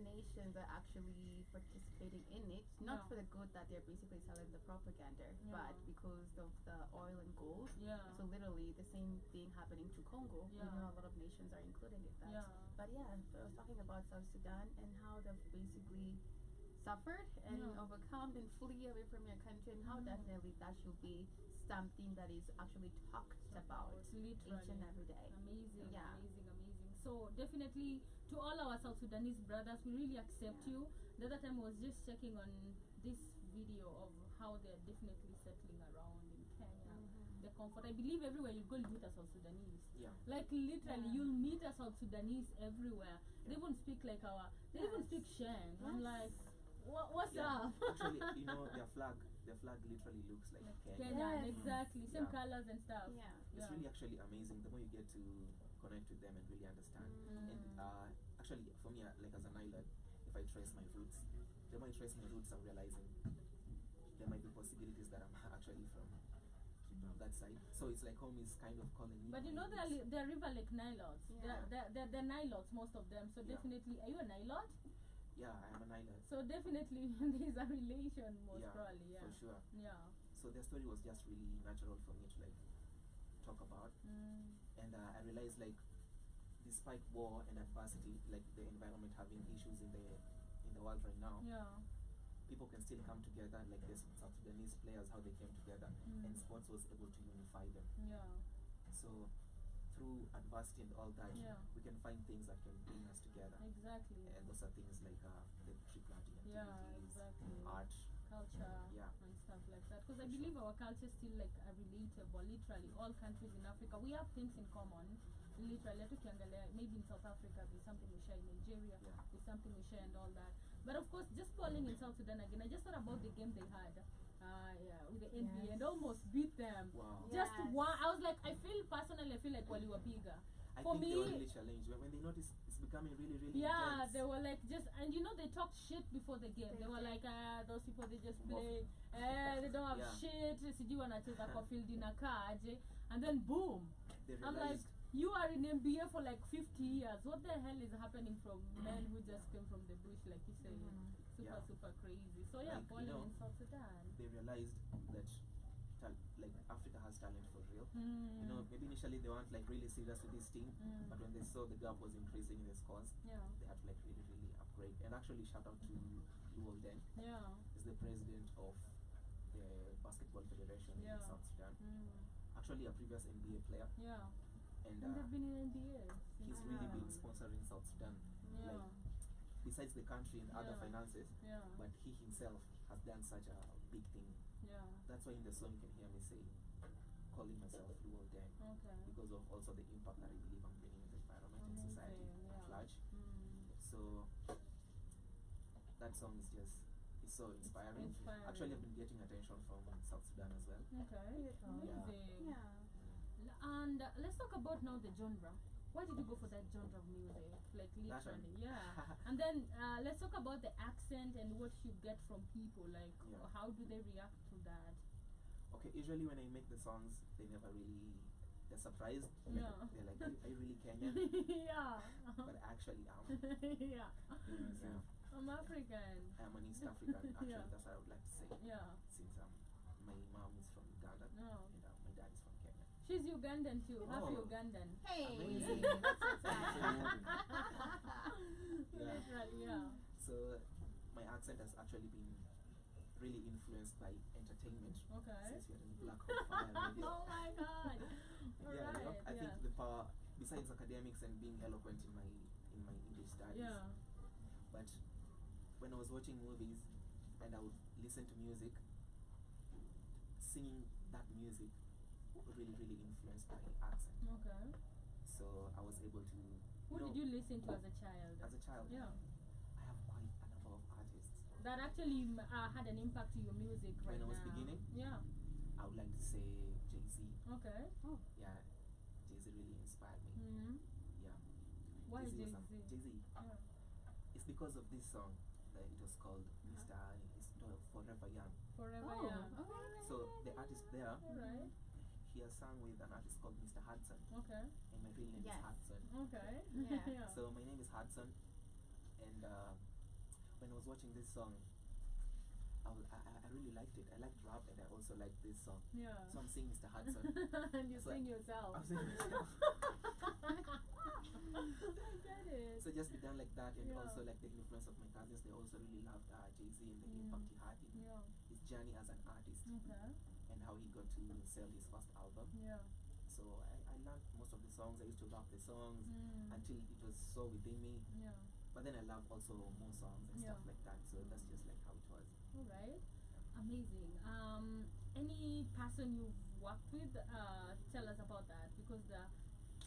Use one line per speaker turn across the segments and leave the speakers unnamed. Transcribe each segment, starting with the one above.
nations are actually participating in it, not for the good that they're basically selling the propaganda, but because of the oil and gold. So literally the same thing happening to Congo. You know, a lot of nations are including it. But yeah, so I was talking about South Sudan and how they've basically suffered and overcome and flee away from your country, and how definitely that should be something that is actually talked about literally each and every day.
Amazing, amazing. So definitely to all our South Sudanese brothers, we really accept you. The other time I was just checking on this video of how they're definitely settling around in Kenya. The comfort. I believe everywhere you go, you meet a South Sudanese. Like literally, you'll meet a South Sudanese everywhere. They even speak like they even speak Shen. I'm like, what's up?
Actually, you know, their flag literally looks like
Kenya. Exactly. Same colors and stuff.
It's really actually amazing the more you get to connect with them and really understand. And actually, for me, like as an island, if I trace my roots, the more I trace my roots, I'm realizing there might be possibilities that I'm actually from that side. So it's like home is kind of calling me.
But you know, they're River Lake Nilotes. They're Nilotes, most of them. So definitely, are you a Nilote?
Yeah, I am an island.
So definitely there's a relation, most probably.
For sure.
Yeah.
So their story was just really natural for me to like talk about. And I realized, like, despite war and adversity, like the environment having issues in the world right now, people can still come together, like the South Sudanese players, how they came together, and sports was able to unify them. So through adversity and all that, we can find things that can bring us together.
Exactly.
And those are things like the tree planting activities, art,
culture, and stuff like that. Because I believe our culture is still like relatable. Literally, all countries in Africa, we have things in common. Literally, maybe in South Africa there's something we share, in Nigeria there's something we share, and all that. But of course, just falling in South Sudan again, I just thought about the game they had with the NBA and almost beat them. Just one. I was like, I feel like while you were bigger.
I think they were really challenged when they noticed it's becoming really intense.
They were like and you know, they talked shit before the game. They were like, those people, they just play, they don't have shit. Sijui wanacheza kwa field inakaa aje, and then boom, I'm like, you are in NBA for like 50 years. What the hell is happening from men who just came from the bush, like you say? Super crazy. So like, falling in South Sudan,
they realized that like Africa has talent for real. You know, maybe initially they weren't like really serious with this team, but when they saw the gap was increasing in the scores, they had to like really upgrade. And actually, shout out to Luol Deng. He's the president of the Basketball Federation in South Sudan. Actually, a previous NBA player. And
they've been in NBA.
He's really been sponsoring South Sudan. Like, besides the country and other finances, but he himself has done such a big thing. That's why in the song you can hear me say, calling myself Luol Deng, because of also the impact that I believe I'm bringing in the environment and society at large. So that song is just, it's so inspiring. Actually, I've been getting attention from South Sudan as well.
Amazing. And let's talk about now the genre. Why did you go for that genre of music? Like literally, and then let's talk about the accent and what you get from people. Like, how do they react to that?
Okay, usually when I make the songs, they never really, they're surprised. They're like, are you really Kenyan? But actually,
I'm African.
I'm an East African. Actually, that's what I would like to say. Since my mom is from Uganda and my dad is from Kenya.
She's Ugandan too, half Ugandan.
Hey,
amazing.
That's so sad.
Literally,
So my accent has actually been really influenced by entertainment. Since we are in Black Hole Fire Radio.
Oh my God!
I think the power, besides academics and being eloquent in my English studies, but when I was watching movies and I would listen to music, singing that music really influenced my accent. So I was able to.
Who did you listen to as a child?
As a child, I have quite a number of artists
that actually had an impact to your music right now.
When I was beginning, I would like to say Jay-Z. Jay-Z really inspired me.
Why Jay-Z?
Jay-Z. It's because of this song. It was called Mr. Forever Young.
Forever Young.
So the artist there, he has sung with an artist called Mr. Hudson. And my real name is Hudson. So my name is Hudson, and when I was watching this song, I really liked it. I liked rap and I also liked this song.
Yeah.
So I'm seeing Mr. Hudson.
And you sing yourself.
I'm singing myself.
I get it.
So just be done like that, and
Yeah.
also like the influence of my cousins. They also really loved Jay-Z and the impact he had in his journey as an artist,
Okay.
and how he got to sell his first album.
Yeah.
So I learned most of the songs. I used to rap the songs until it was so within me.
Yeah.
But then I love also more songs and stuff like that. So that's just like how it was.
All right. Amazing. Any person you've worked with, tell us about that, because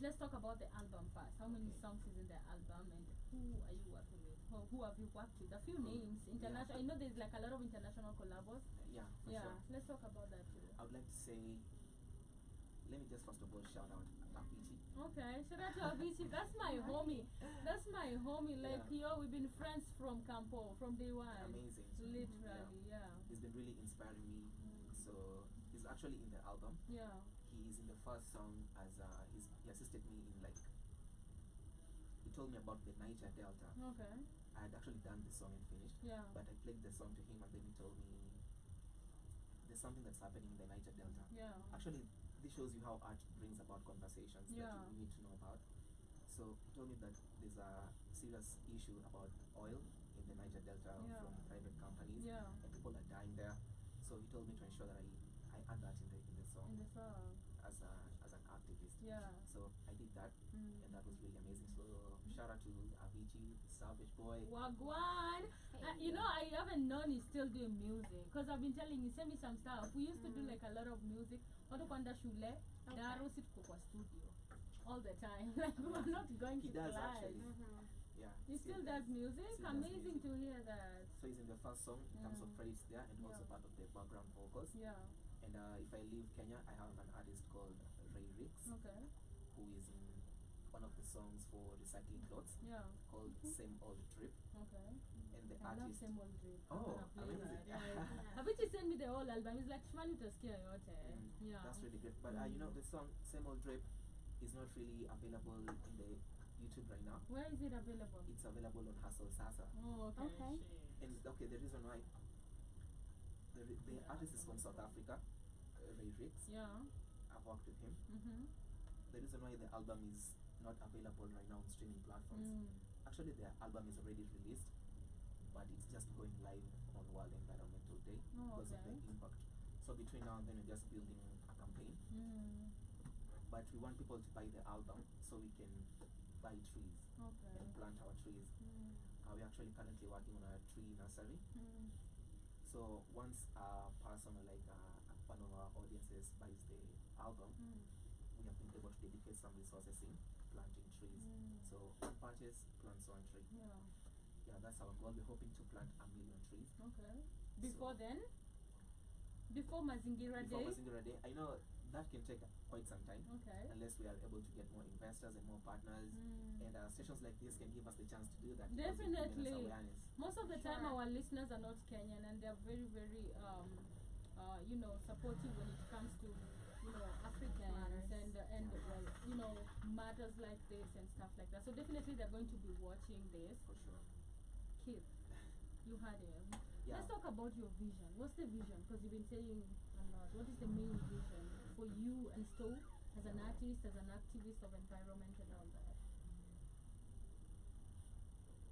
let's talk about the album first. How many songs is in the album, and who are you working with? Who have you worked with? A few names, international. I know there's like a lot of international collabos.
Yeah, for sure.
Let's talk about that too.
I would like to say, let me just first of all shout out Avicii.
Okay, shout out to Avicii. That's my homie. That's my homie. Like, yo, we've been friends from Campo, from day one.
Amazing.
Literally, yeah.
He's been really inspiring me. So he's actually in the album.
Yeah.
He is in the first song as he assisted me in like, he told me about the Niger Delta.
Okay.
I had actually done the song and finished.
Yeah.
But I played the song to him, and then he told me there's something that's happening in the Niger Delta.
Yeah.
Actually, this shows you how art brings about conversations that you need to know about. So he told me that there's a serious issue about oil in the Niger Delta from private companies, and people are dying there. So he told me to ensure that I add that in the song.
In the song.
As an activist.
Yeah.
So I did that, and that was really amazing. So shout out to Avicii, Savage Boy.
Wagwan! You know, I haven't known he's still doing music, because I've been telling you, send me some stuff. We used to do like a lot of music. Watu kwenda shule, Daru sit kwa studio all the time. Like, we were not going to class. He does actually.
Yeah.
He still does music. Amazing to hear that.
So he's in the first song in terms of credits there, and also part of the background vocals.
Yeah.
And if I leave Kenya, I have an artist called Ray Ricks, who is in one of the songs for Recycling Clothes, called Same Old Trip.
Okay.
And the
I
artist.
love Same Old Trip.
Oh, amazing.
Avicii sent me the whole album. It's like Shmani utasikia yote. Yeah.
That's really good. But you know, the song Same Old Trip is not really available in the YouTube right now.
Where is it available?
It's available on Hustle Sasa.
Oh, okay.
And the reason why the artist is from South Africa, Ray Ricks.
Yeah.
I've worked with him. The reason why the album is not available right now on streaming platforms, actually the album is already released, but it's just going live on World Environmental Day because of the impact. So between now and then we're just building a campaign. But we want people to buy the album so we can buy trees and plant our trees. We're actually currently working on a tree nursery. So once a person or like one of our audiences buys the album, we have been able to dedicate some resources in planting trees. So one purchase, plants one tree. Yeah, that's our goal. We're hoping to plant 1 million trees.
Okay. Before then? Before Mazingira Day?
Before Mazingira Day. I know that can take quite some time.
Okay.
Unless we are able to get more investors and more partners. And stations like this can give us the chance to do that.
Definitely. Most of the time our listeners are not Kenyan, and they're very, very, supportive when it comes to, Africans and matters like this and stuff like that. So definitely they're going to be watching this.
For sure.
Keith, you had him.
Yeah.
Let's talk about your vision. What's the vision? Because you've been saying a lot. What is the main vision for you and Sto as an artist, as an activist of environment and all that?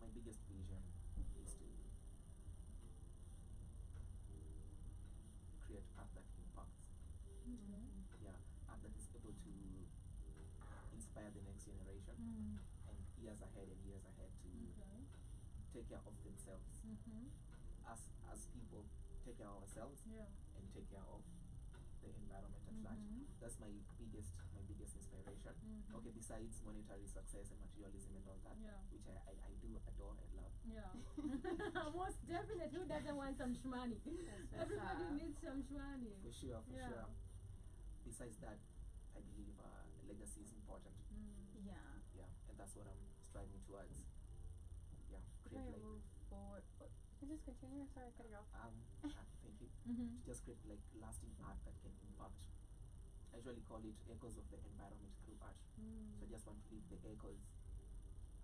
My biggest vision is to create art that impacts. Yeah, art that is able to inspire the next generation and years ahead to take care of themselves. As people, take care of ourselves and take care of the environment at large. That's my biggest inspiration. Okay, besides monetary success and materialism and all that, which I do adore and love.
Yeah. Most definitely. Who doesn't want some shmani? Everybody needs some shmani.
For sure. Besides that, I believe legacy is important. Yeah, and that's what I'm striving towards. Yeah, create like
move forward. Just continue. Sorry, cut you off.
Thank you. To just create like lasting art that can impact. I usually call it echoes of the environment through art. So I just want to leave the echoes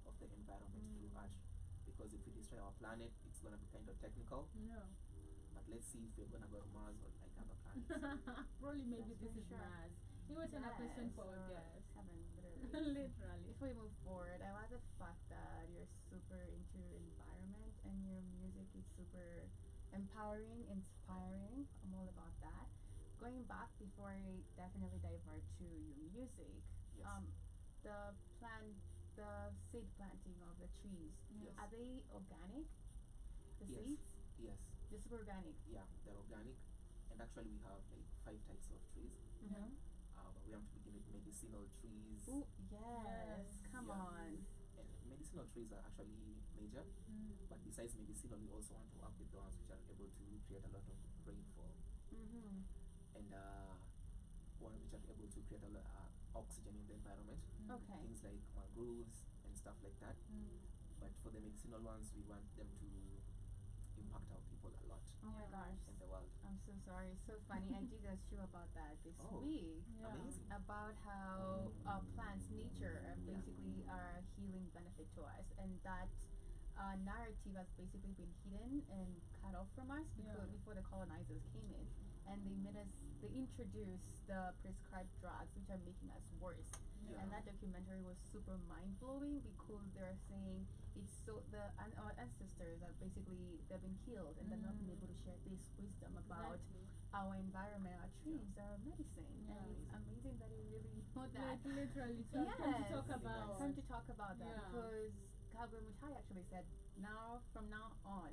of the environment through art, because if we destroy our planet, it's gonna be kind of technical.
Yeah.
But let's see if we're gonna go to Mars or like other planets.
Probably maybe
That's
this is
for sure.
Mars. You were a question for our guest.
Heaven, literally.
Literally.
If we move forward, I like the fact that you're super into environment and your music is super empowering, inspiring. I'm all about that. Going back before I definitely divert to your music,
Yes.
the seed planting of the trees,
Yes.
are they organic? The
Yes.
seeds?
Yes.
They're super organic.
Yeah, they're organic. And actually we have like 5 types of trees.
Mm-hmm.
But we have to begin with medicinal trees.
Ooh, yes. Come
Yeah.
on.
And medicinal trees are actually major. But besides medicinal, we also want to work with the ones which are able to create a lot of rainfall.
Mm-hmm.
And one which are able to create a lot of oxygen in the environment.
Okay.
Things like mangroves and stuff like that. But for the medicinal ones, we want them to impact our people a lot
Oh my gosh.
in the world.
I'm so sorry. So funny. I did a show about that this
Oh.
week.
Yeah.
Amazing.
About how plants, nature, basically are a healing benefit to us, and that narrative has basically been hidden and cut off from us because before the colonizers came in, and they introduced the prescribed drugs which are making us worse.
Yeah.
And that documentary was super mind blowing because they're saying it's so our ancestors are basically they've been killed and they're not been able to share this wisdom about our environment, our trees, our medicine.
Yeah.
And it's amazing that you really know that.
Like literally,
Yes.
time to talk
Really
about.
nice.
Time to talk about that
Yeah.
because Calvin Mutai actually said from now on,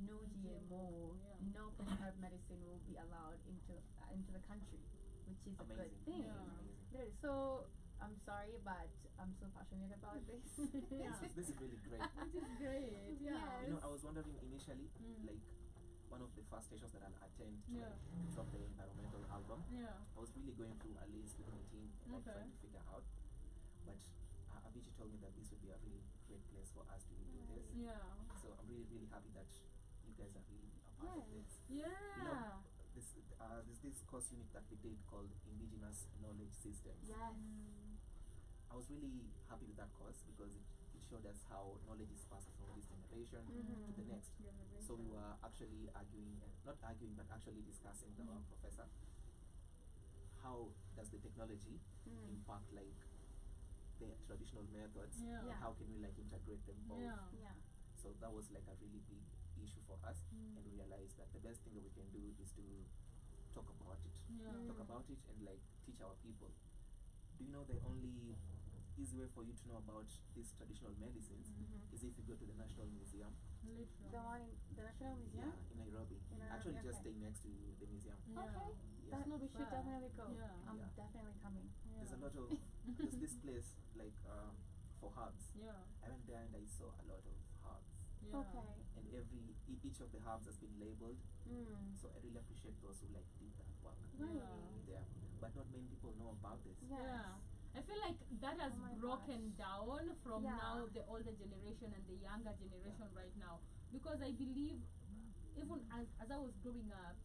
no GMO,
Yeah.
no prescribed medicine will be allowed into the country, which is a good
Amazing.
thing.
Yeah.
Amazing.
Literally. So I'm sorry, but I'm so passionate about this.
Yeah.
This is really great.
Which is great. Yeah.
Yes.
You know, I was wondering initially, like one of the first stations that I'll attend to like, drop the environmental album.
Yeah.
I was really going through a list with my team and like trying to figure out. But Avicii told me that this would be a really great place for us to do this.
Yeah.
So I'm really, really happy that you guys are really a part of this.
Yeah.
You know, there's this course unit that we did called Indigenous Knowledge Systems.
Yes.
I was really happy with that course because it showed us how knowledge is passed from this generation to the next. So we were actually arguing, not arguing, but actually discussing with our professor. How does the technology impact like the traditional methods?
Yeah.
And how can we like integrate them both?
Yeah.
Yeah.
So that was like a really big issue for us, and we realized that the best thing that we can do is to talk about it. Talk about it and like teach our people. Do you know the only easy way for you to know about these traditional medicines is if you go to the National Museum.
Literally.
The one in the National Museum?
Yeah, in Nairobi.
In Nairobi,
Actually, just
okay.
stay next to the museum.
Yeah.
Okay.
Yeah.
That we should
far.
definitely go.
Yeah.
I'm
Yeah.
definitely coming.
Yeah.
There's a lot of there's this place like for herbs.
Yeah.
I went there and I saw a lot of herbs,
Yeah.
Okay.
and each of the herbs has been labeled. So I really appreciate those who like did that work
Right.
there. But not many people know about this.
Yes.
Yeah. I feel like that has
Oh my
broken
gosh.
down from
Yeah.
now the older generation and the younger generation right now, because I believe even as I was growing up,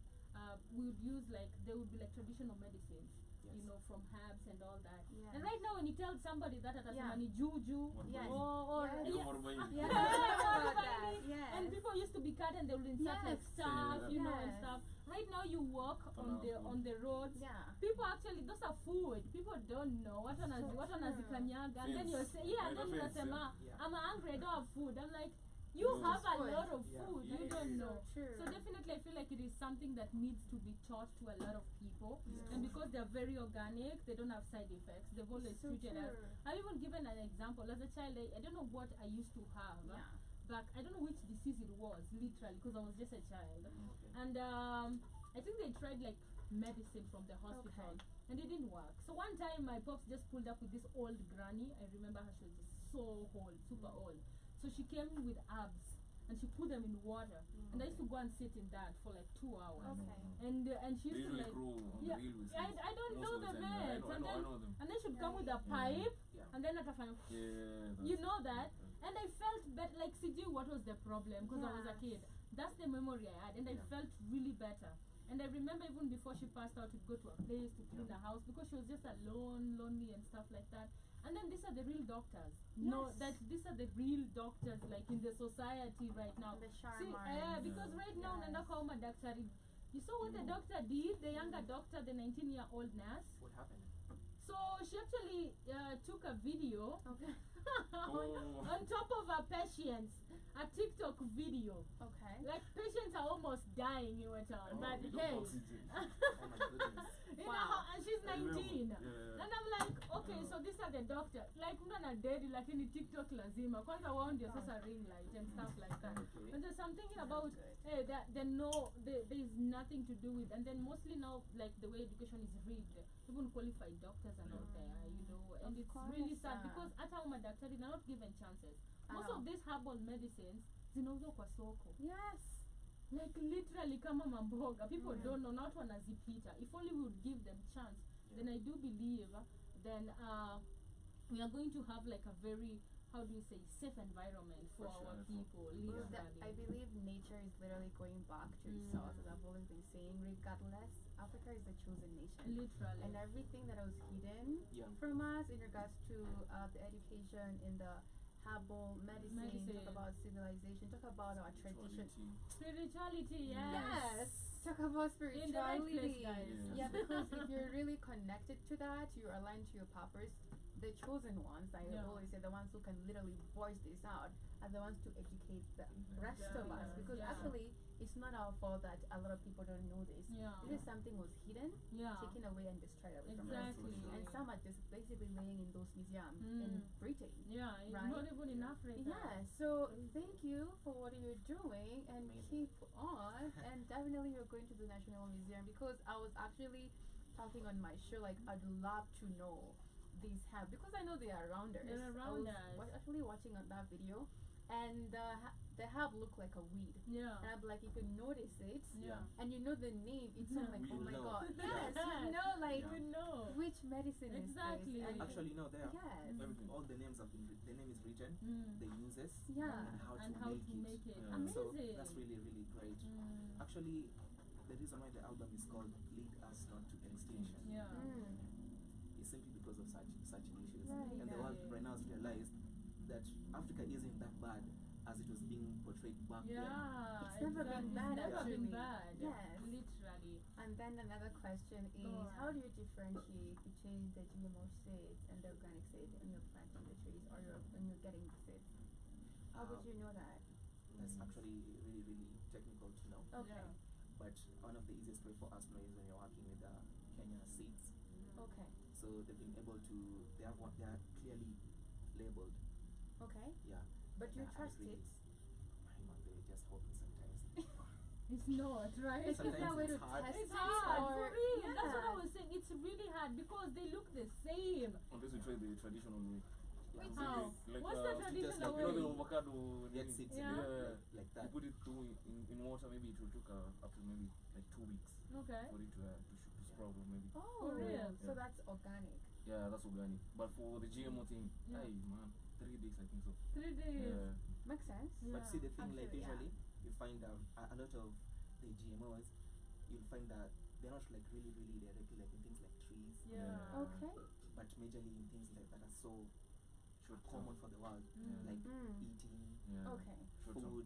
we would use like there would be like traditional medicines, you
Yes.
know, from herbs and all that.
Yes.
And right now when you tell somebody that at
Yeah.
money juju
Yes.
or
Yes.
yeah,
Yeah.
yeah,
About that. Yes.
and people used to be cut and they would insert like
Yes.
stuff, you know, and
Yes.
stuff. Right now you walk on the roads.
Yeah.
People actually, those are food. People don't know what one
So
what one
true.
kanyaga, and then
Fence.
you'll say, yeah, and then
Right,
you'll
fence,
say,
yeah.
ma,
Yeah.
I'm hungry, I don't have food. I'm like, you
This
have
is
a
food.
lot of
Yeah.
food,
Yeah,
you
it
don't
is.
know.
So true.
So definitely, I feel like it is something that needs to be taught to a lot of people, and because they're very organic, they don't have side effects. They've always
So
treated us.
true.
I've even given an example. As a child, I don't know what I used to have.
Yeah.
But I don't know which disease it was, literally, because I was just a child.
Okay.
And I think they tried like medicine from the hospital, and it didn't work. So one time my pops just pulled up with this old granny. I remember her, she was just so old, super old. So she came with herbs and she put them in water, and I used to go and sit in that for like 2 hours.
Okay.
And she
They
used to
usually
like,
grow on
yeah,
the railways.
I don't
Most
know
of
the
time, yeah,
names, and
I
then
know them.
and then she'd come with a pipe,
Yeah.
and then at a final,
Yeah,
you
that's-
know that. And I felt like CG, what was the problem? Because I was a kid. That's the memory I had, and I
Yeah.
felt really better. And I remember even before she passed out, we'd go to a place to clean the house because she was just alone, lonely, and stuff like that. And then these are the real doctors. No, that these are the real doctors, like in the society right now.
The
See, because right now, nenda kwa madaktari. You saw what the doctor did, the younger doctor, the 19-year-old nurse.
What happened?
So she actually took a video
Okay.
on top of her patients, a TikTok video.
Okay.
Like patients are almost dying, you were told. But hey,
Oh my goodness.
you know how, and she's 19.
Yeah.
And I'm like, okay, so these are the doctors. Like, mna dead, like in TikTok lazima. Kwanza wound your sasa ring light and stuff like that.
Okay.
And there's something about, hey, there is nothing to do with, and then mostly now, like the way education is rigged, even qualified doctors are not there, you know, and it's really sad because at our madaktari they're not given chances. Most of these herbal medicines, zinauzwa kwa soko.
Yes.
Like literally kama mamboga. People don't know, not wanazipita. If only we would give them chance, then I do believe then we are going to have like a very, how do you say, safe environment for our people.
I believe nature is literally going back to itself, as I've always been saying. Regardless, Africa is the chosen nation.
Literally.
And everything that was hidden from us in regards to the education, in the herbal medicine, talk about civilization, talk about our tradition.
Spirituality, yes.
Yes. Talk about spirituality.
In the right place, guys.
Yeah, because if you're really connected to that, you're aligned to your purpose. The chosen ones, I always say, the ones who can literally voice this out, are the ones to educate the rest of us. Because actually, it's not our fault that a lot of people don't know this. This is something was hidden, taken away, and destroyed away from us. And some are just basically laying in those museums in Britain.
Yeah,
right?
Not even in Africa.
Yeah, so thank you for what you're doing, and keep on. And definitely you're going to the National Museum, because I was actually talking on my show, like, I'd love to know these have, because I know they are around us.
They're around us.
I was actually watching on that video, and the have look like a weed.
Yeah.
And I'm like, you can notice it.
Yeah.
And you know the name. It's not like, oh my god. Yes, you know, like which medicine
exactly.
is this? And
actually, no, there.
Yes.
Everything, all the names have been. The name is written. The uses.
Yeah.
And how to make it.
Amazing.
So that's really, really great. Actually, the reason why the album is called "Lead Us Not to Extinction" is simply because of such issues. And the world right now has realized that Africa isn't that bad as it was being portrayed back then.
It's never been bad.
It's never been
actually.
bad.
Yes.
Literally.
And then another question is, how do you differentiate between the GMO seeds and the organic seeds when you're planting the trees, or when you're getting the seeds? How would you know that?
That's actually really, really technical to know.
Okay.
But one of the easiest way for us to know is when you're working with Kenya seeds.
Okay.
So they've been able to, they are clearly labeled.
Okay.
Yeah.
But you trust it?
They just hoping sometimes.
It's not, right?
It's
Sometimes
that way to
it's hard.
test
It's
it,
hard,
or
for real. That's what I was saying. It's really hard because they look the same.
Unless you try the traditional way.
Which
How?
Like,
What's the
just
traditional
like, you know, the
way?
avocado.
Get seeds like that.
You put it through in water. Maybe it will take up to maybe like 2 weeks
Okay.
for it to sprout or maybe.
Oh,
For real?
So that's organic.
Yeah, that's organic. But for the GMO thing, hey man, 3 days I think so.
3 days.
Yeah.
Makes sense.
But see, the thing, like,
Actually,
usually you find a lot of the GMOs, you'll find that they're not like really, really directly like in things like trees.
Yeah.
Okay.
But majorly in things like that are so common for the world, like eating,
Okay.
food,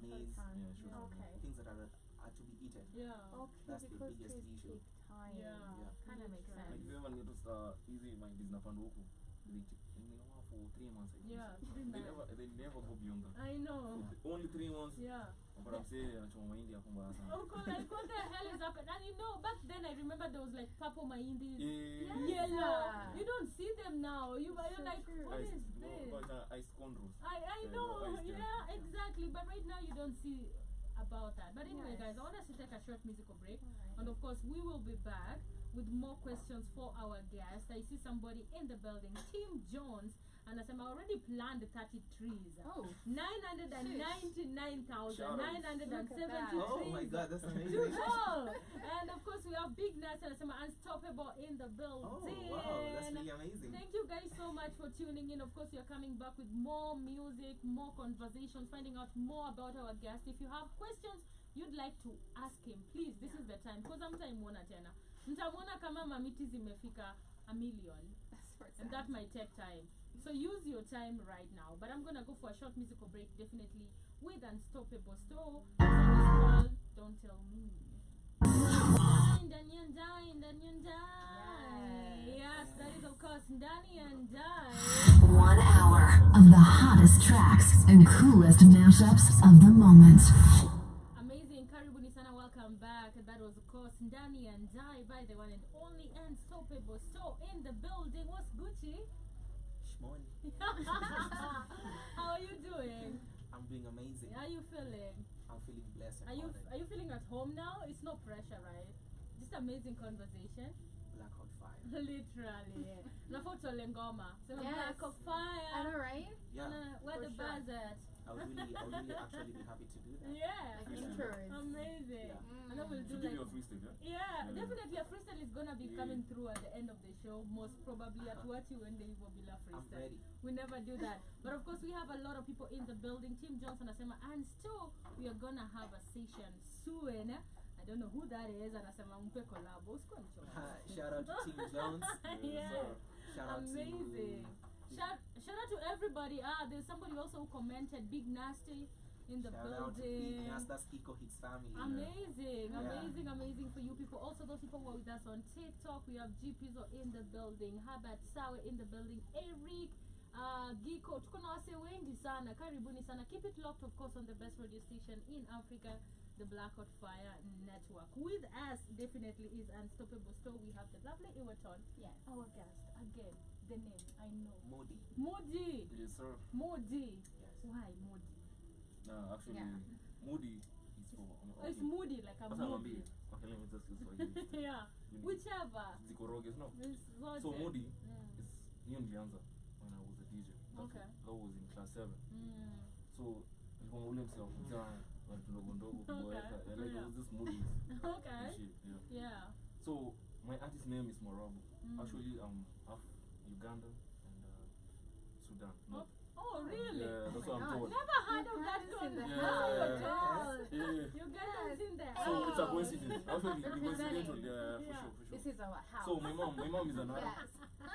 maize,
Okay.
things that are to be eaten.
Yeah.
Okay,
That's the
because
biggest
trees
issue.
take time.
Yeah.
Kind of makes
Like
sense.
if you ever notice easy mindis napanda huku, they know for 3 months I think.
Yeah,
So.
3 months.
They never go beyond that.
I know.
So only 3 months.
Yeah.
But I'm saying anachoma mahindi hapo mbaya sana.
Oh, like, what the hell is happening? And you know, back then I remember there was like purple mahindis,
Yeah.
yellow. You don't see them now. You're
So
like,
true.
what is
Ice,
this?
ice cornrows.
I know. Yeah, exactly. But right now you don't see about that. But anyway, guys, I want us to take a short musical break.
Alright.
And of course, we will be back with more questions for our guest. I see somebody in the building, Tim Jones. And as I already planned 30 trees.
Oh.
999,973
Oh my god, that's
to
amazing.
go. And of course, we have Big Nats and some Unstoppable in the building.
Oh wow, that's really amazing.
Thank you guys so much for tuning in. Of course, you're coming back with more music, more conversations, finding out more about our guest. If you have questions you'd like to ask him, please, this is the time. Because I'm time tena. Mtamwona kama mamiti zimefika 1 million. and that might take time. So use your time right now. But I'm gonna go for a short musical break, definitely with Unstoppablesto. The song is called Don't Tell Me. Ndani and Die. Yes, that is of course Ndani and Die.
1 hour of the hottest tracks and coolest mashups of the moment.
Amazing, karibuni sana, welcome back. That was of course Ndani and Die by the one and only Unstoppablesto in the building. What's Gucci?
Shmoni.
How are you doing?
I'm doing amazing.
How are you feeling?
I'm feeling blessed.
Are you feeling at home now? It's no pressure, right? Just amazing conversation.
Black hot fire.
Literally. Nafoto Lengoma. So
Yes.
Black of Fire.
I know, right?
Yeah.
Where the
For sure.
buzz at?
I would really actually be happy to do that.
Yeah.
Like intros.
Amazing.
Yeah.
And then we'll do
Should give
like
you a freestyle, yeah?
yeah, definitely a freestyle is gonna be coming through at the end of the show, most probably at what you and Dave will be la
I'm
freestyle.
ready.
We never do that. But of course we have a lot of people in the building. Tim Johnson Asema, and still we are gonna have a session soon. I don't know who that is, and Asema Mpe collabo.
Shout out to Tim Jones.
Yeah.
Shout out
Amazing. Shout out to everybody. There's somebody also who commented, Big Nasty in the
Shout out to Big
building.
Nas, that's Kiko Hits family.
Amazing,
Yeah.
amazing for you people. Also, those people who are with us on TikTok, we have GPs in the building, Habat Sawe in the building, Eric, Giko, tuko na wase wengi sana, karibuni sana. Keep it locked, of course, on the best radio station in Africa, the Black Hot Fire Network. With us, definitely, is Unstoppablesto. We have the lovely Iwaton,
Yes.
our guest. Again, the name, I know.
Modi.
Modi.
Yes, sir.
Modi.
Yes.
Why Modi?
No, actually,
Yeah.
Moody is for...
It's Moody, like a
That's how I'm
Moody.
being. Okay, let me just use for you.
Yeah, whichever.
Zikoroges, no.
It's
So
sorted.
Moody
Mm.
is new nilianza when I was a DJ.
Okay.
I was in class 7.
Mm.
So nilikuwa ule msee wa kujaa watu ndogo ndogo kuboeka.
Okay.
Like
Yeah.
it was just Moody.
Okay.
Shit, yeah.
Yeah.
So my artist name is Morabu.
Mm.
Actually, I'm half Uganda and Sudan. Not
Oh, really?
Yeah, that's
my
what I'm
God.
told.
Never heard of that
Ugandans in the
concept.
house.
Oh,
Yeah.
God.
Yeah.
You guys in there.
So it's a
Oh.
coincidence. Actually, the coincidental, yeah,
Yeah.
for sure.
This is our house.
So my mom is an Arab.
Yes.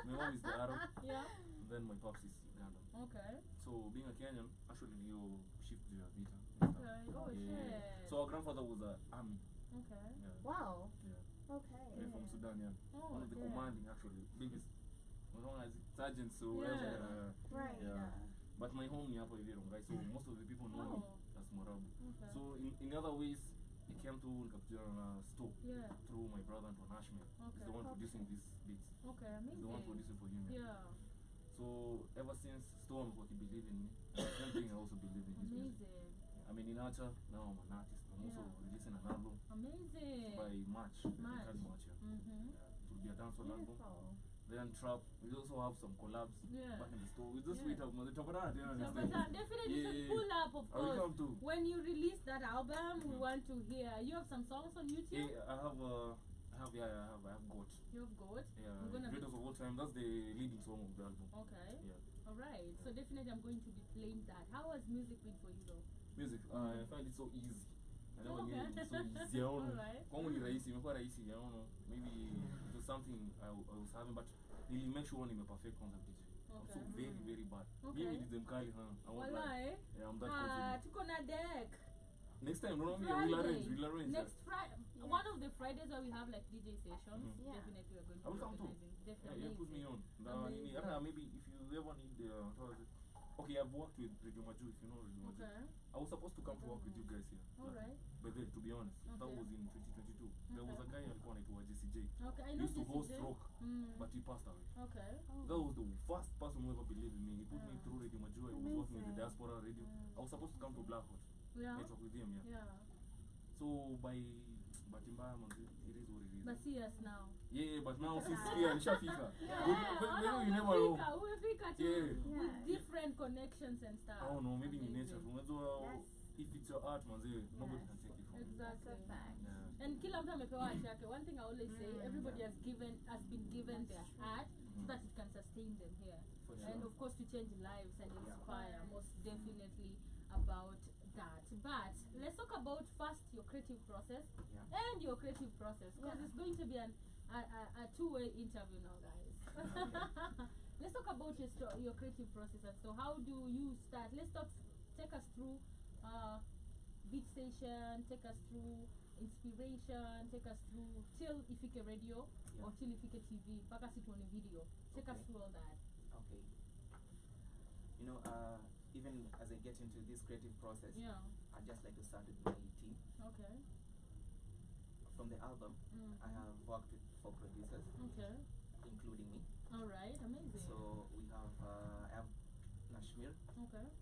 My mom is the Arab.
Yeah.
And then my pops is Ugandan.
Okay.
So being a Kenyan, actually you shift to your vita.
Okay. Oh, shit.
So our grandfather was an army.
Okay.
Yeah.
Wow.
Yeah.
Okay.
Yeah, from Sudan, yeah.
Oh,
One of the
yeah.
commanding actually biggest. As long as sergeant, so
Yeah.
Right.
yeah. But my home near Poiviron, right? So most of the people know me
Oh.
as Morabu.
Okay.
So in other ways, I came to Nkapujana store
Yeah.
through my brother Anton Ashman. He's
Okay.
the one producing these beats.
Okay.
He's the one
Amazing.
producing for him.
Yeah.
So ever since Storm what he believed in me, the same thing I also believe in his music.
Amazing.
I mean in Archer, now I'm an artist. I'm also
Yeah.
releasing an album
Amazing.
by March.
March.
March, yeah.
Mm-hmm.
Yeah. It will be a dancehall album.
Beautiful.
Then trap. We also have some collabs
Yeah.
back in the store. We just
Yeah.
wait up, mother. Top of that,
So, but definitely
Yeah,
should
yeah,
pull up, of
I will
course.
come too.
When you release that album, we want to hear. You have some songs on YouTube?
Yeah, I have got.
You have got?
Yeah,
I'm gonna
Greatest of All Time. That's the leading song of the album.
Okay.
Yeah.
Alright. So definitely I'm going to be playing that. How has music been for you though?
Music, I find it so easy. I never knew it was so easy. I don't know.
Alright.
Kwangu ni rahisi, imekuwa rahisi. I don't know. Maybe it was something I was having, but really make sure nime perfect kwanza DJ. I'm so
Okay.
very, very bad.
Okay.
Mimi DJ mkali, huh? I won't lie.
Walai.
Yeah, I'm that confident.
Tuko na deck.
Next time, don't worry,
Friday.
we'll arrange.
Next Friday.
Yeah.
One of the Fridays where we have like DJ sessions.
Mhm.
Yeah.
Definitely we're going to
I will
be
come too.
organizing.
Yeah,
Definitely.
put me on.
Amazing.
Maybe if you ever need what was it? Okay, I've worked with Radio Maju, if you know Radio Maju.
Okay.
I was supposed to come to work with you guys here.
Alright.
But then, to be honest, that
Okay.
was in 2022. There was a
Okay.
guy alikuwa anaitwa JCJ.
Okay. I
He
know
used to
this
host
is it.
rock, but he passed away.
Okay.
That was the first person who ever believed in me. He put me
Yeah.
through Radio Maju. I was working with the
Amazing.
diaspora radio. I was supposed to come to Black Hot.
Yeah.
Network with him, yeah.
Yeah.
So by Batimbaya, it is what it is.
But see us now.
Yeah, but now since yeah, Nishafika.
Yeah.
You never know.
Umefika too
Yeah.
with
Yeah.
different connections and stuff.
I don't know, maybe in
Amazing.
nature. Unajua,
Yes.
if it's your art, manze, nobody can take it from you.
That's
Exactly.
a fact.
Yeah.
And kila mtu amepewa haki yake. One thing I always say, everybody has been given their art so that it can sustain them here.
For
And
sure.
of course to change lives and inspire, most definitely about that. But let's talk about first your creative process
Yeah.
and your creative process, because
Yeah.
it's going to be a two-way interview now, guys. Let's talk about your creative process. So how do you start? Take us through beat station, take us through inspiration, take us through till Ifike radio or till Ifike TV, mpaka situ on video. Take us through all that.
Okay. You know, even as I get into this creative process, I'd just like to start with my team.
Okay.
From the album, I have worked with 4 producers, including me.
All right, amazing.
So we have, I have Nashmir,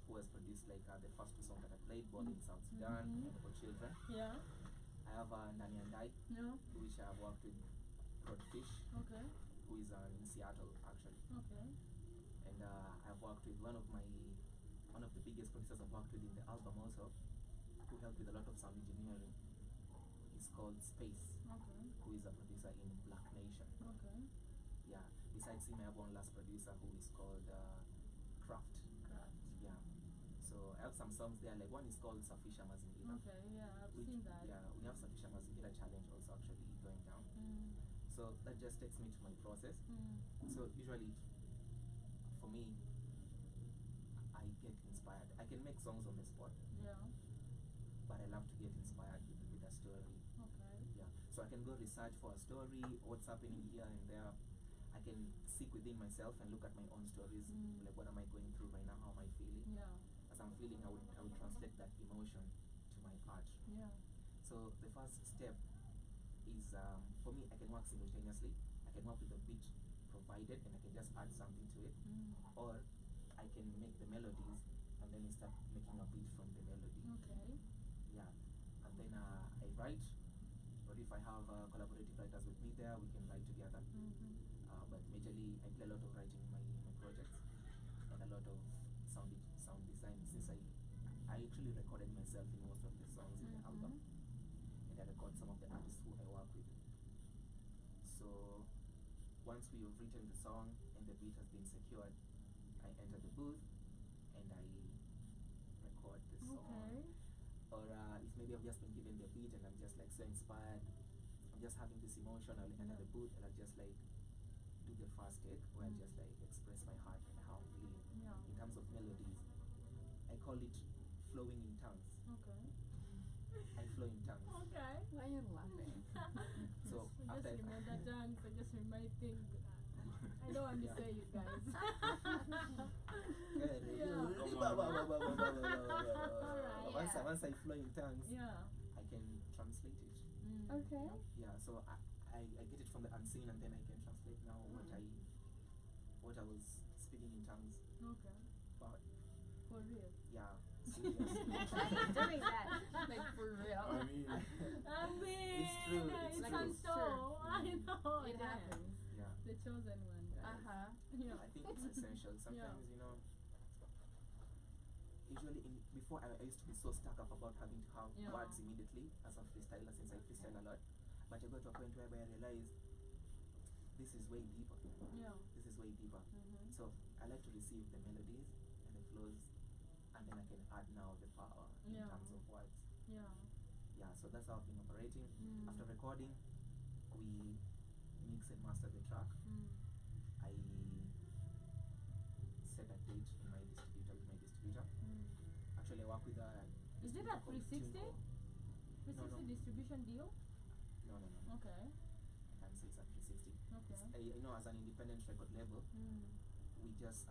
who
has produced like the first 2 songs that I played, both in South Sudan and for children.
Yeah.
I have Nani and I, which I have worked with Rodfish, who is in Seattle actually.
Okay.
And I've worked with one of the biggest producers I've worked with in the album also, who helped with a lot of sound engineering. He's called Space, who is a producer in Black Nation.
Okay.
Yeah. Besides him, I have one last producer who is called Craft. Yeah. So I have some songs there, like one is called Safisha Mazingira.
Okay, yeah, I've seen that.
Yeah, we have Safisha Mazingira challenge also actually going down. So that just takes me to my process. So usually, for me, I get inspired. I can make songs on the spot.
Yeah.
But I love to get inspired with a story.
Okay.
Yeah. So I can go research for a story, what's happening here and there. I can seek within myself and look at my own stories, like what am I going through right now, how am I feeling?
Yeah.
As I'm feeling, I would translate that emotion to my art.
Yeah.
So the first step is, for me, I can work simultaneously. I can work with the beat provided and I can just add something to it. Or I can make the melodies and then start making a beat from the melody.
Okay.
Yeah. And then I write, or if I have collaborative writers with me there, we can write together. But majorly, I play a lot of writing in my projects and a lot of sound design, since I actually recorded myself in most of the songs in the album, and I record some of the artists who I work with. So once we have written the song and the beat has been secured, I enter the booth and I record the song.
Okay.
Or if maybe I've just been given the beat and I'm just like so inspired, I'm just having this emotion, I'll enter the booth and I'll just like do the first take where I just like express my heart and how I'm feeling. In terms of melodies, I call it flowing in tongues.
Okay.
I flow in tongues.
Okay.
Why are you laughing?
So
I
after
just remember tongues. I just remind things. I don't want to say you guys.
Once I flow in tongues, I can translate it.
Okay.
Yeah, so I get it from the unseen and then I can translate now what I was speaking in tongues.
Okay.
But
For real.
yeah, serious.
Doing that, like for real.
I mean,
It's true.
It's
Like
on
it's
store. I know.
It happens.
Yeah.
The chosen one, guys. Yeah.
I think it's essential. Sometimes, you know, usually before I used to be so stuck up about having to have words immediately as a freestyler, since I freestyle a lot. But I got to a point where I realized this is way deeper.
Yeah.
This is way deeper. So I like to receive the melodies and the flows, and then I can add now the power in terms of words.
Yeah.
Yeah, so that's how I've been operating. After recording, we mix and master the track. I set a date in my distributor with my distributor. Actually, I work with a
Is it a 360? 360 distribution deal?
No.
Okay.
I can't say it's a 360.
Okay.
You know, as an independent record label, we just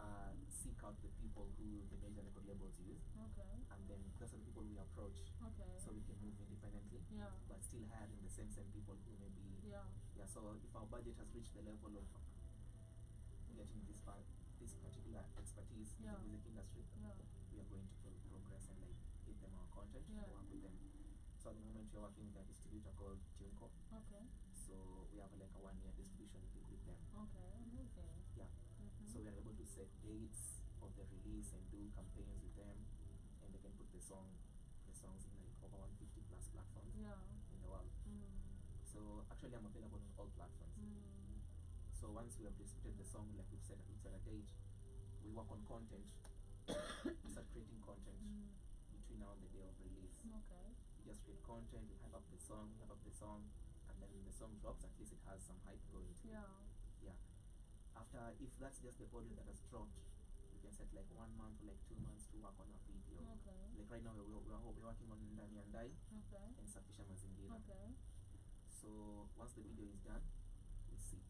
seek out the people who the major record labels use,
Okay.
and then those are the people we approach,
Okay.
so we can move independently,
Yeah.
but still hiring the same people who may be.
Yeah.
So if our budget has reached the level of getting this particular expertise in the music industry,
Yeah.
we are going to progress and like give them our content and work with them. So at the moment we're working with a distributor called Tunco.
Okay.
So we have like a 1-year distribution deal with them.
Okay. Amazing.
Yeah. So we are able to set dates of the release and do campaigns with them, and they can put the songs in like over 150 plus platforms
Yeah.
in the world. So actually I'm available on all platforms. So once we have distributed the song, like we've set a date, we work on content. We start creating content between now and the day of release.
Okay.
We just create content, we hype up the song, and then when the song drops, at least it has some hype going to it.
Yeah.
Yeah. after, if that's just the audio that has dropped, you can set like 1 month or like 2 months to work on a video.
Okay.
Like right now we're working on Ndani and Dai
Okay.
and Safisha Mazingira.
Okay.
So once the video is done, we seek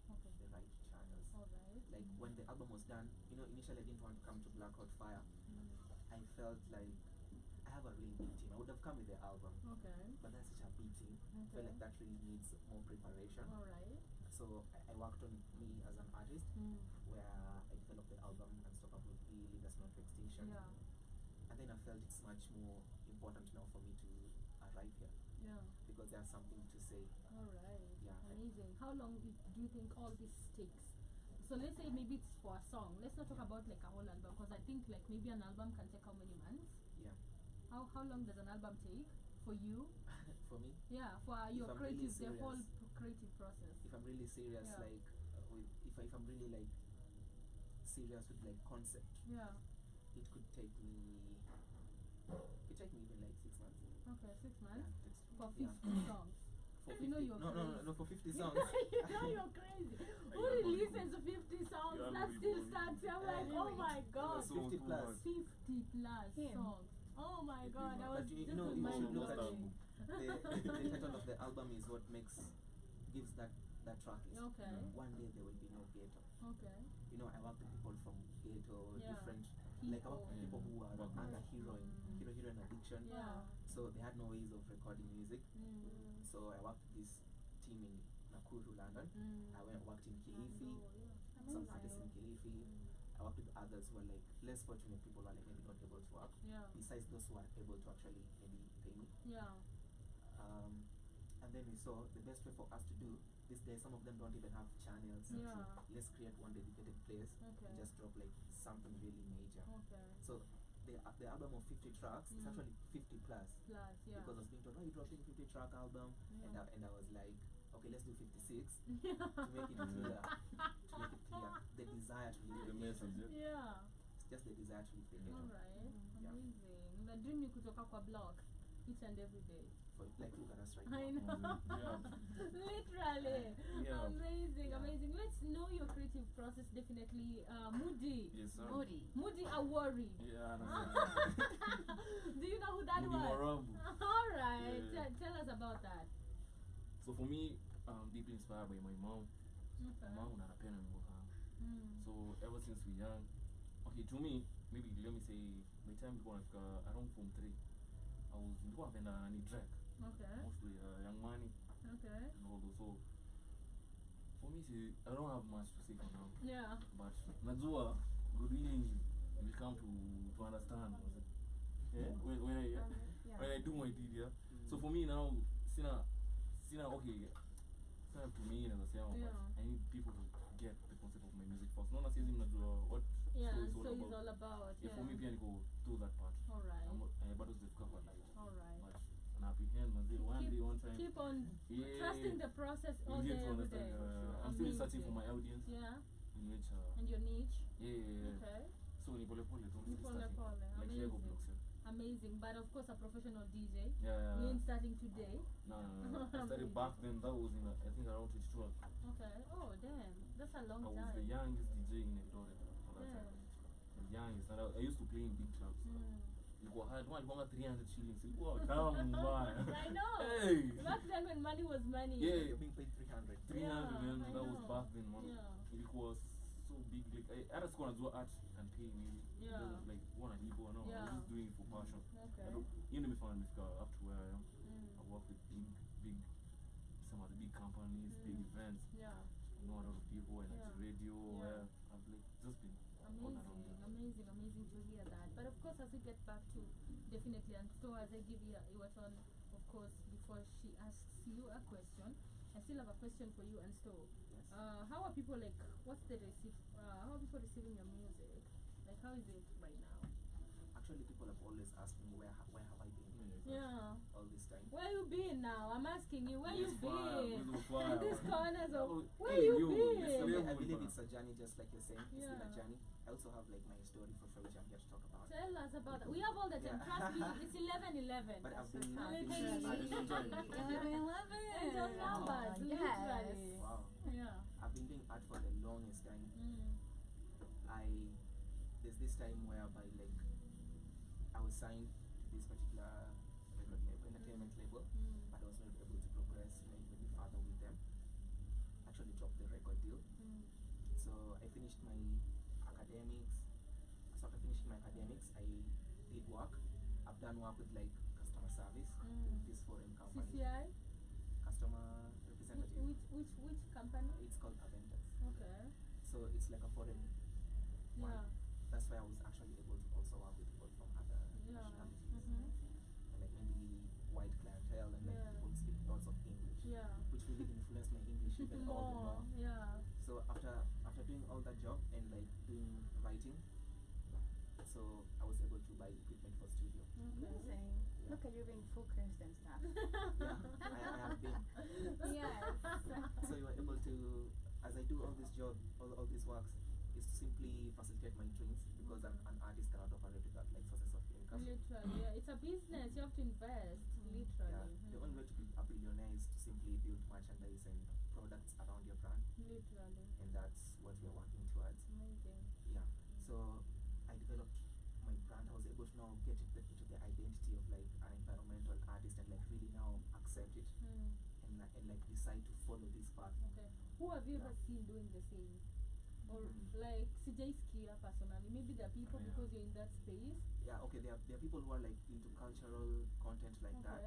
Okay.
the right channels.
Alright.
Like when the album was done, you know, initially I didn't want to come to Black Hot Fire. I felt like I have a really big team. I would have come with the album,
Okay.
but that's such a big team. I feel like that really needs more preparation.
Alright.
So I worked on me as an artist, where I developed the album Unstoppablesto, Lead Us Not to Extinction.
Yeah.
And then I felt it's much more important now for me to arrive here,
Yeah.
because there's something to say.
Alright.
Yeah.
Amazing. How long do you think all this takes? So let's say maybe it's for a song. Let's not talk about like a whole album, because I think like maybe an album can take how many months?
Yeah.
How long does an album take for you?
For me,
Yeah, for your
I'm
creative,
really
the whole
serious.
creative process.
if I'm really serious,
Yeah.
like if I'm really like serious with like concept,
Yeah.
it could take me even like 6 months.
Okay, 6 months
Yeah,
for
yeah.
50 songs.
For
You know
50
you're
no,
crazy.
for 50 songs.
You know you're crazy. Who
Yeah,
really
but-
listens to 50 songs?
Yeah,
That
but-
still starts. I'm like, oh my god.
So
50
too
plus.
much.
50 plus
Him.
songs. Oh my
It
god,
is,
I
but
was
you
just
know,
with
you
my
should look at
blowing.
the title of the album is what gives that track list.
Okay.
One day there will be no ghetto.
Okay.
You know, I work with people from ghetto,
Yeah.
different, like I work with people who are
Background.
under heroin addiction.
Yeah.
So they had no ways of recording music.
Mm.
So I worked with this team in Nakuru, London. I worked in Kilifi, some artists in Kilifi. I worked with others who are like less fortunate people who are like maybe not able to work.
Yeah.
Besides those who are able to actually maybe pay me.
Yeah.
And then we saw the best way for us to do these days. Some of them don't even have channels.
Yeah.
Let's create one dedicated place
Okay.
and just drop like something really major.
Okay.
So the album of 50 tracks is actually 50 plus.
Plus, yeah.
Because I was being told, oh, you're dropping 50 track album,
Yeah.
and I was like, okay, let's do 56
Yeah.
to make it clear. The desire to leave
The message, yeah.
Yeah.
It's just the desire to leave the ghetto.
Alright.
Yeah.
Amazing. The dream ni kutoka kwa block each and every day.
Like look at us right
I
now.
know.
Yeah.
Literally.
Yeah.
Amazing,
Yeah.
amazing. Let's know your creative process definitely. Moody.
Yes, sir.
Moody Awori.
Yeah,
Do you know who that
Moody
was?
Marambu.
Alright.
Yeah.
Tell us about that.
So for me, I'm deeply inspired by my mom.
Okay.
My mom anapenda nyimbo zangu.
Mm.
So ever since we young, okay, to me, maybe let me say, by the time nilikuwa nafika around form 3, nilikuwa napenda ni track,
Okay.
mostly Young Money
Okay.
and all those. So for me, see, I don't have much to say for now.
Yeah.
But najua good willing will come to understand. Yeah? When I do my deed, yeah. So for me now, sina okay. Sina to me and
Yeah.
but I need people to get the concept of my music first. Not necessarily najua what
Yeah,
so
so
it's
it's all about.
Yeah,
Yeah.
for me pia niko through that part.
Alright.
But it's difficult like
Alright.
but apprehend manzi one day one time.
Keep on
Yeah.
trusting the process all
You
day,
get to
every
understand.
day.
I'm still searching for
Amazing.
my audience.
Yeah.
In which
And your niche.
yeah.
Okay.
So ni pole pole tu
Ni pole
starting.
pole.
Like Lego
Amazing.
blocks.
Amazing. But of course a professional DJ.
Yeah.
You ain't starting today.
No. I started back then. That was in I think around 2012.
Okay. Oh damn. That's a long
I was
time.
the youngest DJ in Eldoret at that time. The youngest. And I used to play in big clubs. Ilikuwa hard. Ilikuwa 300 shillings. Ilikuwa tamu mbaya.
I know.
Hey.
Back then when money was money.
Yeah.
You're being paid 300.
300 man.
I
That was
know.
back then, man.
Yeah.
It was so big. Like I just gonna do art and pay me.
Yeah.
Just, like wanna people. No, I
Yeah.
was just doing it for passion.
Okay.
I don't. You know me fun up to where I am. I work with big, some of the big companies, big events.
Yeah.
You know a lot of people and
Yeah.
at radio.
Yeah.
Where I've like just been all around
Amazing,
there.
amazing to hear that. But of course, as we get back to definitely, and so as I give you a turn, of course, before she asks you a question, I still have a question for you. And so,
Yes.
how are people like? What's the how are people receiving your music? Like, how is it right now?
Actually, people have always asked me where have I been
Yeah.
all this time.
Where you been now? I'm asking you, where you
It's fire,
been?
it's fire.
In these corners of
Oh,
where
hey,
you
you,
been?
it's
I
Good
believe
man.
it's a journey, just like you're saying. It's been
Yeah.
a journey. I also have like my story for sure, which I'm here to talk about.
Tell us about that. We have all the time.
Yeah.
Trust me, it's 11:11.
But I've been
Literally.
enjoying it.
And your numbers,
yes.
literally.
Wow.
Yeah.
I've been doing art for the longest time. there's this time whereby like I was signed to this particular record label, entertainment label, but I was not able to progress maybe further with them. Actually dropped the record deal. So I finished my academics. So after finishing my academics, I did work. I've done work with like customer service with this foreign company.
CCI?
Customer representative.
Which company?
It's called Vibez.
Okay.
So it's like a foreign one.
Yeah.
That's why I was actually able to also work with people from other nationalities. And like maybe white clientele and like people who speak lots of English.
Yeah.
Which really influenced my English even all the more.
Yeah.
So after doing all that job and like doing writing, so I was able to buy equipment for studio.
Amazing.
Yeah.
Look at you being focused and stuff.
Yeah, I have been.
Yes.
So you were able to, as I do all this job, all these works, is to simply facilitate my dreams because an artist cannot operate without like sources of income.
Literally, yeah. It's a business. You have to invest. Literally.
Yeah. The only way to be a billionaire is to simply build merchandise and products around your brand.
Literally.
And that's what we're working towards.
Amazing.
Yeah. So I developed my brand. I was able to now get into the identity of like an environmental artist and like really now accept it and like decide to follow this path.
Okay. Who have you ever seen doing the same? Or like CJ Skira personally? Maybe there are people because you're in that space.
Yeah. Okay. There are people who are like into cultural content like that,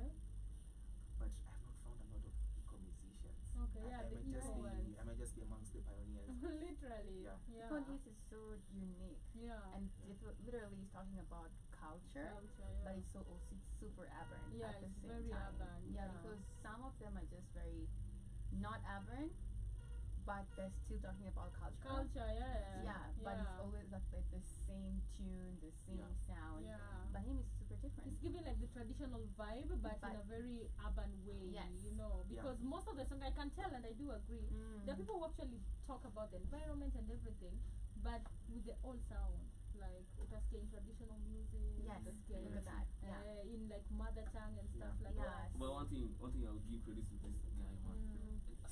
but I have not found a lot of eco musicians.
Okay. Yeah.
I
The
might just
eco ones.
I might just be amongst the pioneers.
Literally.
Yeah.
Yeah.
Econis is so unique.
Yeah.
And it literally is talking about culture, but it's so also super urban
Yeah,
at the
it's
same
very
time.
urban, yeah.
Because some of them are just very not urban, but they're still talking about culture. Yeah, but it's always like the same tune, the same sound.
Yeah.
But him is super different.
It's giving like the traditional vibe, but in a very urban way.
Yes.
You know, because most of the song I can tell, and I do agree. There are people who actually talk about the environment and everything, but with the old sound, like Utaske in traditional music.
Yes,
Utaske
look at that. Yeah.
in like mother tongue and stuff like that.
But one thing I'll give credit to this guy, man.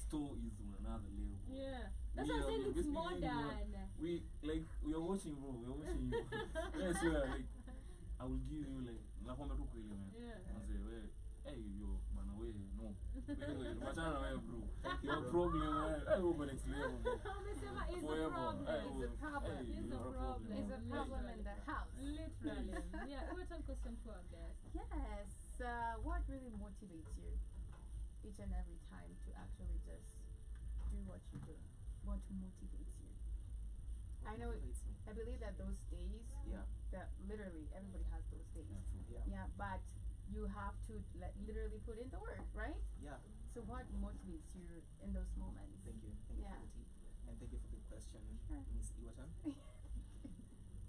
Store is on another level.
Yeah, that's what I'm saying. It's modern.
We are watching, bro. We are watching you. I swear, like I will give you like nakwambia tu kweli, man.
Yeah.
Manze, we hey yo man, we no. Wewe machana wewe, bro. Your problem, man. I hope next level, bro.
It's a
Forever.
problem.
It's a problem.
It's a problem.
It's a problem in the house.
Literally. Yeah, we have question to our guest.
Yes. What really motivates you each and every time to actually just do what you do? What motivates you?
What
I know.
motivates me?
I believe that those days.
Yeah.
That literally everybody has those days.
Yeah.
Yeah, but you have to literally put in the work, right?
Yeah.
So what motivates you in those moments?
Thank you. Thank you for the tip. And thank you for the question,
Sure.
Miss Iwatan.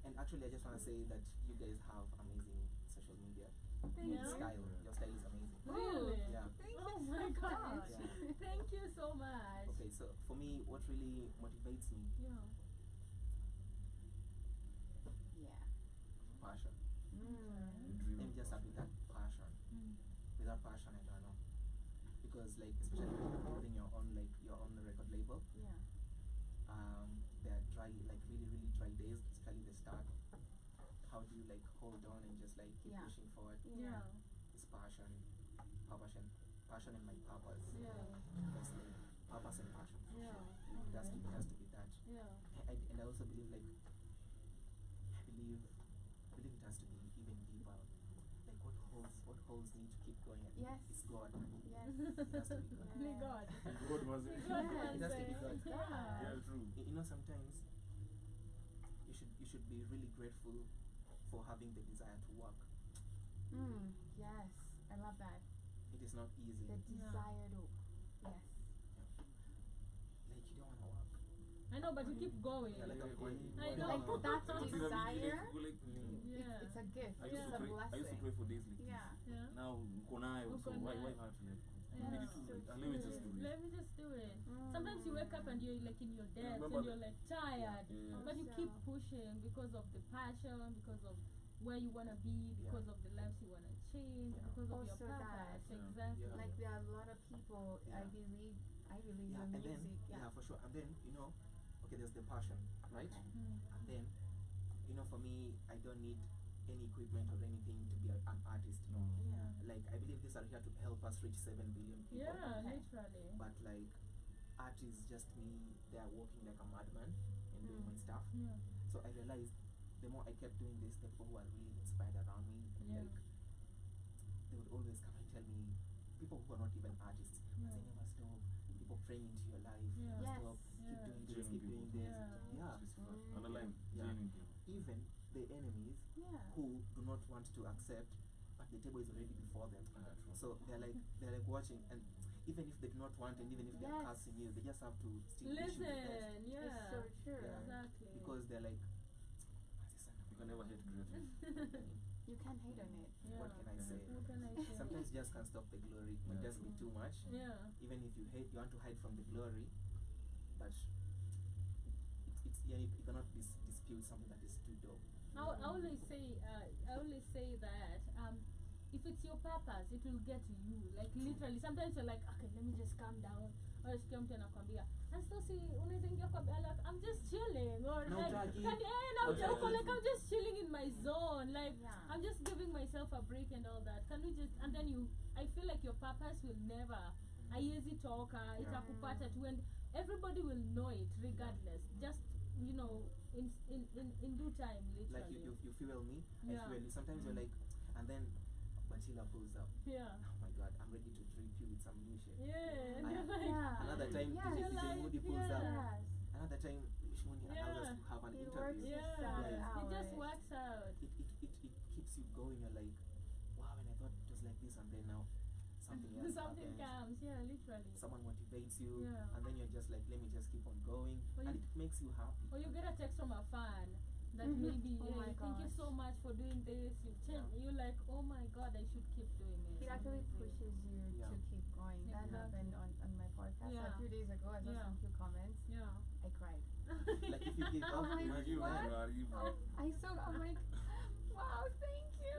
And actually, I just want to say that you guys have amazing social media.
Thank you.
Style. Your style is amazing.
Really?
Yeah.
Oh my gosh.
Yeah.
Thank you so much.
Okay, so for me, what really motivates me?
Yeah.
Yeah.
Passion.
Dream.
Let me just start with that passion. Without passion, I don't know. Because like, especially when you're building your own record label,
Yeah.
there are dry, like really dry days, especially the start. How do you like hold on and just like keep pushing forward?
Yeah.
It's passion and my purpose.
Yeah.
That's like purpose and passion.
Yeah.
It has to be that.
Yeah.
And I also believe like I believe it has to be even deeper. Like what holds me to keep going?
Yes.
It's God.
Yes.
It has to be God.
Only God.
God was it.
God
It has to be God.
Yeah.
Yeah, true.
You know, sometimes you should be really grateful for having the desire to work.
Yes. I love that.
It is not easy.
The desire to. Yes.
Like you don't want to work.
I know, but you keep going.
Yeah, like
I know.
Like that desire.
Yeah.
It's a gift.
I
It's
used
a
to
blessing.
pray for days like this.
Yeah.
Yeah.
Now Konai also why have to like
Yeah.
let me just do it.
Let me just do it. Sometimes you wake up and you're like in your debt
remember
and you're like tired,
Yeah.
but you keep pushing because of the passion, because of where you want to be, because of the lives you want to change, because of your
Also that.
purpose. Exactly.
Yeah.
Like there are a lot of people. I believe
Yeah,
in
and then
music.
yeah, for sure. And then okay, there's the passion, right?
Okay.
And then you know, for me, I don't need any equipment or anything to be an artist.
Yeah.
Like, I believe these are here to help us reach 7 billion people.
Yeah, literally.
But like, art is just me there walking like a madman and doing my stuff.
Yeah.
So I realized the more I kept doing this, the people who are really inspired around me, and like, they would always come and tell me, people who are not even artists, say never stop, people praying into your life, never stop, keep doing this, keep doing this.
Underline,
Even the enemies who do not want to accept, but the table is already before them. So they're like watching, and even if they do not want, and even if they're cursing you, they just have to still wish you the best.
It's
so true.
Exactly.
Because they're like,
you can never hate greatness.
You can't hate on it.
what can I say? Sometimes you just can't stop the glory. It might just be too much. Even if you hate, you want to hide from the glory, but you cannot dispute something that is too dope.
I always say that if it's your purpose, it will get to you. Like literally, sometimes you're like, okay, let me just calm down. Or just come to anakwambia. And so see, like, I'm just chilling. Or
No
like,
talking.
like I'm just chilling in my zone. Like I'm just giving myself a break and all that. Can we just? And then I feel like your purpose will never. Haiwezi toka, itakupata tu, and everybody will know it regardless. Just in due time, literally.
Like you fuel me, I fuel you. Sometimes you're like, and then Matila pulls up. Oh my God, I'm ready to drip you with some new shit. Another time, DJ Moody pulls up. Another time, Shmoni allows us to have an interview.
It just works out.
It keeps you going. You're like, wow, and I thought it was like this, and then now something else
Something
happens.
comes, literally.
Someone motivates you, and then you're just like, let me just keep on going, and it makes you happy.
Or you get a text from a fan that maybe, thank you so much for doing this. You're like, oh my God, I should keep doing it.
It actually pushes you to keep going. That happened on my podcast a few days ago. I saw some few comments. I cried.
Like if you give up,
I saw, I'm like, wow, thank you.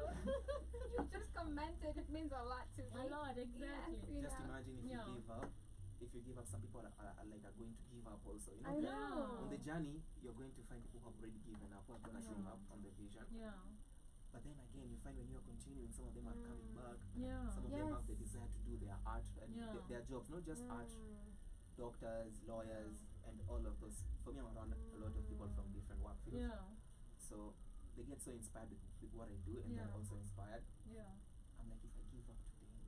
You just commented. It means a lot to me.
A lot, exactly.
Yes,
just imagine if you give up. If you give up, some people are going to give up also. You know,
I know.
On the journey, you're going to find people who have already given up, who are going to show up on the vision. But then again, you find when you're continuing, some of them are coming back. Some of them have the desire to do their art and their jobs, not just art. Doctors, lawyers, and all of those. For me, I'm around a lot of people from different work fields. So they get so inspired with what I do, and they're also inspired. I'm like, if I give up today,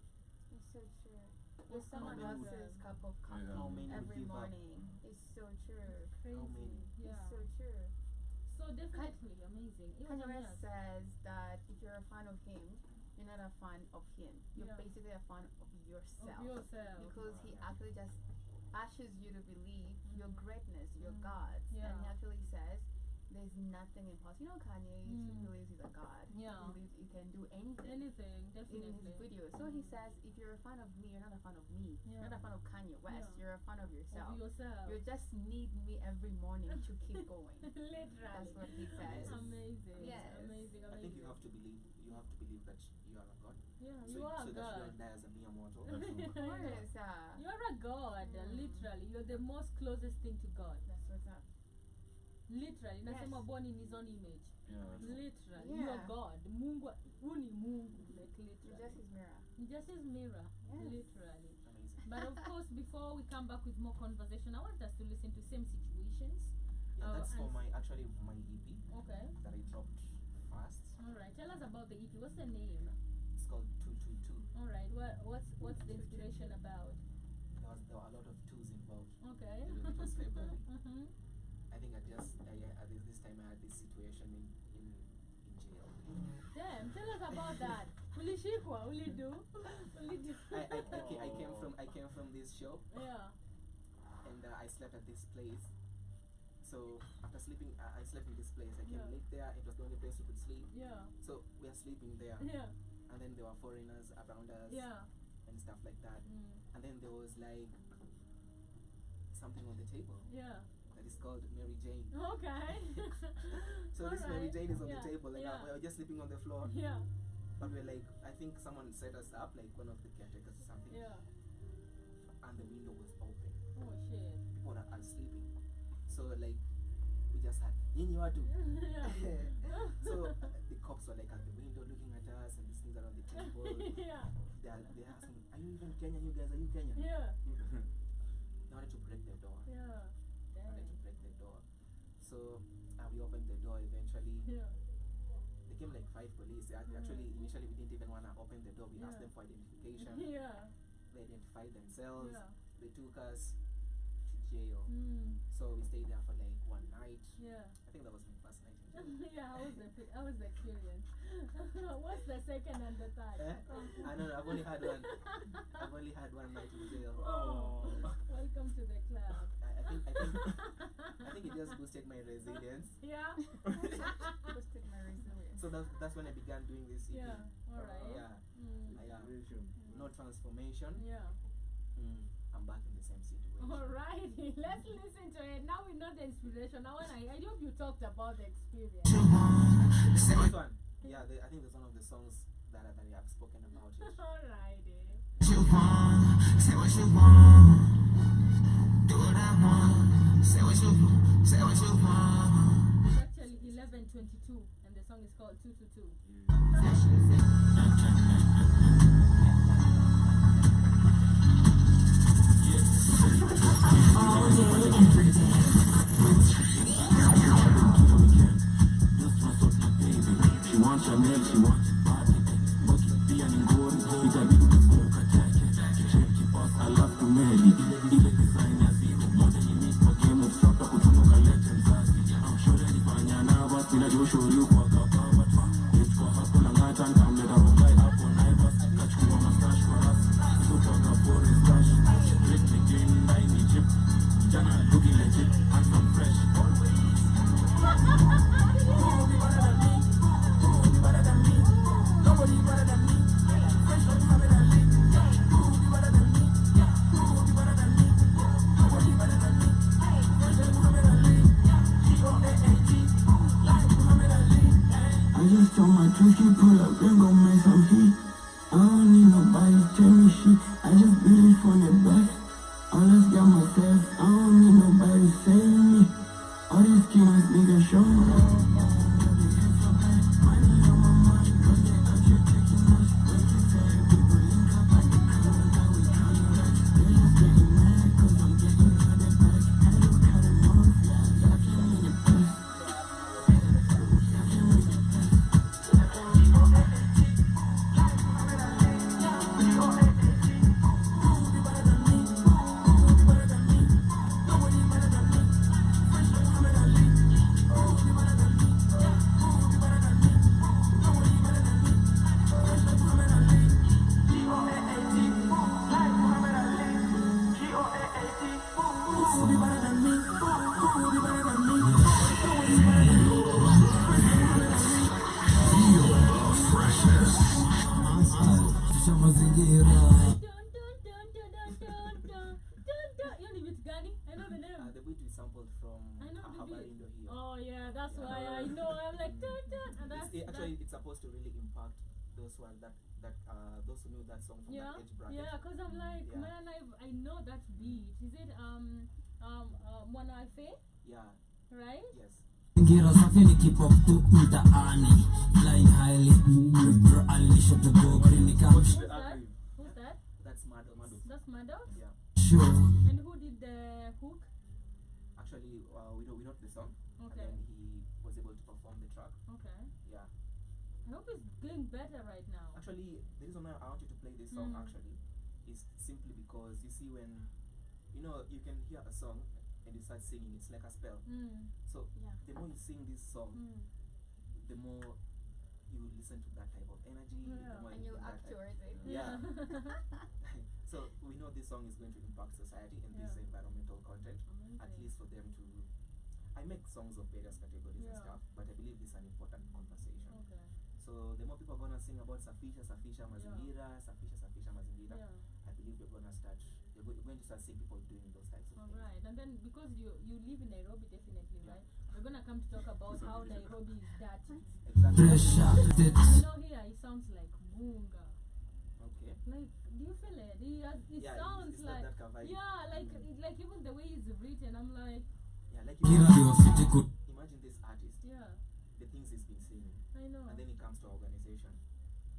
it's so true. There's someone else's cup of coffee every morning. It's so true.
Crazy.
How many?
It's so true.
So definitely amazing.
Kanye West says that if you're a fan of him, you're not a fan of him. You're basically a fan of yourself. Because he actually just asks you to believe your greatness, your gods. And he actually says there's nothing impossible. You know, Kanye, he believes he's a god. He believes he can do anything.
Definitely.
In his videos. So he says, if you're a fan of me, you're not a fan of me. You're not a fan of Kanye West. You're a fan of yourself. You just need me every morning to keep going.
Literally.
That's what he says.
Amazing.
Yes.
Amazing.
I think you have to believe that you are a god.
You are a god.
So that you don't die as a mere mortal.
Of course.
You're a god, literally. You're the most closest thing to God.
That's what's up.
Literally. Nasema born in his own image. Literally.
Yeah.
You're God. Mungu. Uni Mungu. Like literally.
You're just his mirror.
You're just his mirror.
Yes.
Literally.
Amazing.
But of course, before we come back with more conversation, I want us to listen to Same Situations.
That's for my EP.
Okay.
That I dropped fast.
Alright. Tell us about the EP. What's the name?
It's called 222.
Alright. What's the inspiration about?
There were a lot of twos involved.
Okay.
It was February. I think at this time I had this situation in jail.
Damn, tell us about that. Ulishikwa, ulidu.
I came from this show. And I slept at this place. So after sleeping, I slept in this place. I came late there. It was the only place you could sleep. So we are sleeping there. And then there were foreigners around us. And stuff like that. And then there was like something on the table. That is called Mary Jane.
Okay.
So this Mary Jane is on the table, and we were just sleeping on the floor. But we're like, I think someone set us up, like one of the caretakers or something. And the window was open.
Oh shit.
People are sleeping. So like, we we just had Nini Watu.
Yeah.
So the cops were like at the window looking at us and these things around the table.
Yeah.
They're asking, are you even Kenyan? You guys, are you Kenyan?
Yeah.
They wanted to break the door.
Yeah.
They wanted to break the door. So we opened the door eventually.
Yeah.
They came like 5 police. Actually, initially we didn't even want to open the door. We asked them for identification.
Yeah.
They identified themselves.
Yeah.
They took us to jail. So we stayed there for like 1 night.
Yeah.
I think that was my first night in jail.
Yeah, how was the experience? What's the second and the third?
I don't know. I've only had one. I've only had 1 night in jail.
Oh. Welcome to the club.
I think it just boosted my resilience.
Yeah.
Boosted my resilience.
So that's when I began doing this EP.
Yeah. All right.
Yeah. No transformation.
Yeah.
I'm back in the same situation.
Alright, let's listen to it. Now we know the inspiration. Now I hope you talked about the experience.
This one. Yeah, I think there's one of the songs that I have spoken about it.
Alright.
Say what you want. Do what I want. Say what you want.
It's actually 11:22 and the song is called 222.
All day, every day.
She wants a milk, she wants a body. But you be an ingori, it's a bit of smoke attack. Check boss, I love to marry. Ile design ya zero. Moja ni meet for game of shop, kutoka lete mzazi. I'm sure that if I nyana was, mina jo show you kwa kapava. It's for hakuna ngata, ntamleta rogai up on Ivers. Kachukua mustache for us. Kutoka forest dash. Break me clean, I need chip. Jana looking legit, handsome fresh. Always. I just told my twitchy pull up, then go make some heat. I don't need nobody to tell me shit. I just beat it from the back. All I got myself. I don't need nobody to save me. All these killers niggas show me love.
The beat we sampled from Habarindo here.
Oh yeah, that's why I know. I'm like and that's
Actually, it's supposed to really impact those who are those who knew that song from that age bracket.
Yeah, cause I'm like, man, I know that beat. Is it Mwanafe?
Yeah.
Right?
Yes.
Get us off any keep up to Mtaani. Flying highly. Bro, I'll leash up the go.
Who's that?
That's Mado.
That's Mado?
Yeah.
Sure.
And who did the hook?
Actually, we wrote the song.
Okay.
And then he was able to perform the track.
Okay.
Yeah.
I hope it's doing better right now.
Actually, the reason why I want you to play this song actually is simply because you see when you can hear a song and you start singing, it's like a spell. So the more you sing this song, the more you listen to that type of energy. The more
And you act towards it.
Yeah. So we know this song is going to impact society in this environmental content. At least for them to. I make songs of various categories and stuff, but I believe this is an important conversation.
Okay.
So the more people are gonna sing about safisha mazingira, safisha mazingira, I believe you're going to start seeing people doing those types of things.
Alright, and then because you live in Nairobi definitely, right? We're gonna come to talk about how Nairobi is dirty.
Exactly.
I know here it sounds like Munga.
Okay.
Like, do you feel it? It sounds
it's
like
that
like even the way it's written, I'm like
like imagine the things he's been saying.
I know.
And then he comes to our organization,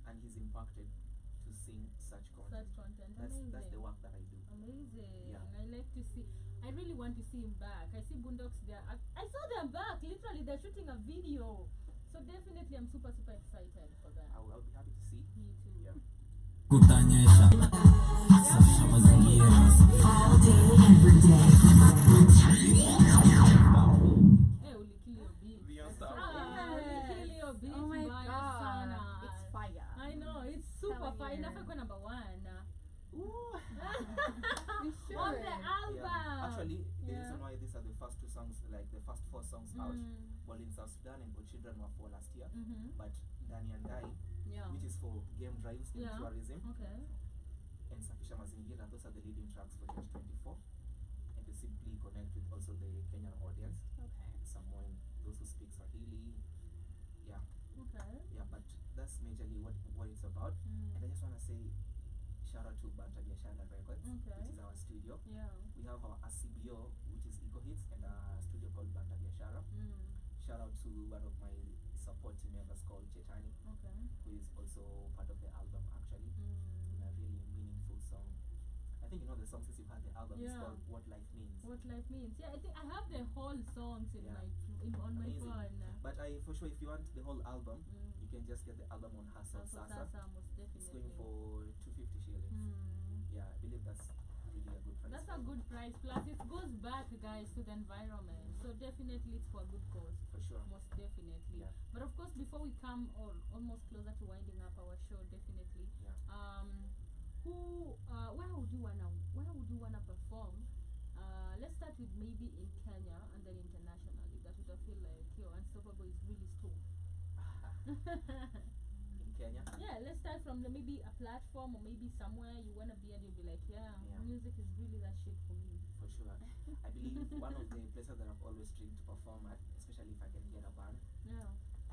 and he's impacted to sing such content. That's the work that I do.
Amazing.
Yeah.
I like to see. I really want to see him back. I see Boondocks there. I saw them back. Literally, they're shooting a video. So definitely, I'm super excited for that.
I'll be happy to see.
Me too.
Yeah.
Kutanyesha safisha mazingira all day every day.
Hey, uli kill your beat.
The Unstoppable.
Uli kill your beat.
Oh my
mbaya
god,
sana.
it's fire.
I know, it's super
Telling
fire.
you.
Inafaa kuwa number 1.
Ooh.
We should.
On the album.
Yeah. Actually, the
Yeah.
reason why these are the first 2 songs, like the first 4 songs out, well, in South Sudan and for children were for last year, but Dani and I,
Yeah.
which is for game drives and
Yeah.
tourism,
Okay.
and Safisha Mazingira, those are the leading tracks for 2024, and to simply connect with also the Kenyan audience,
Okay.
someone, those who speak Swahili, yeah, but that's majorly what it's about. And I just want to say shout out to Banta Biashara Records,
Okay.
which is our studio.
Yeah.
We have our ACBO, which is Eco Hits, and a studio called Banta Biashara. Shout out to one of my support team members called Chetani,
Okay.
who is also part of the album actually, in a really meaningful song. I think you know the song since you've had the album. It's
Yeah.
called What Life Means.
What life means. Yeah, I think I have the whole songs in
Yeah.
on my
Amazing.
phone.
But for sure, if you want the whole album, you can just get the album on Hustle
Also
Sasa.
Sasa most
It's
definitely.
going for 250 shillings. Yeah, I believe that's really a good price.
That's a good price. Plus, it goes back, guys, to the environment. So definitely, it's for a good cause.
For sure.
Most definitely.
Yeah.
But of course, before we come or almost closer to winding up our show, definitely.
Yeah.
Where would you wanna perform? Let's start with maybe in Kenya and then internationally. That would feel like Unstoppable is really stoked.
In Kenya.
Yeah, let's start from maybe a platform or maybe somewhere you wanna be and you'll be like,
Yeah.
music is really that shit for me.
For sure. I believe one of the places that I've always dreamed to perform at, especially if I can get a band.
Yeah.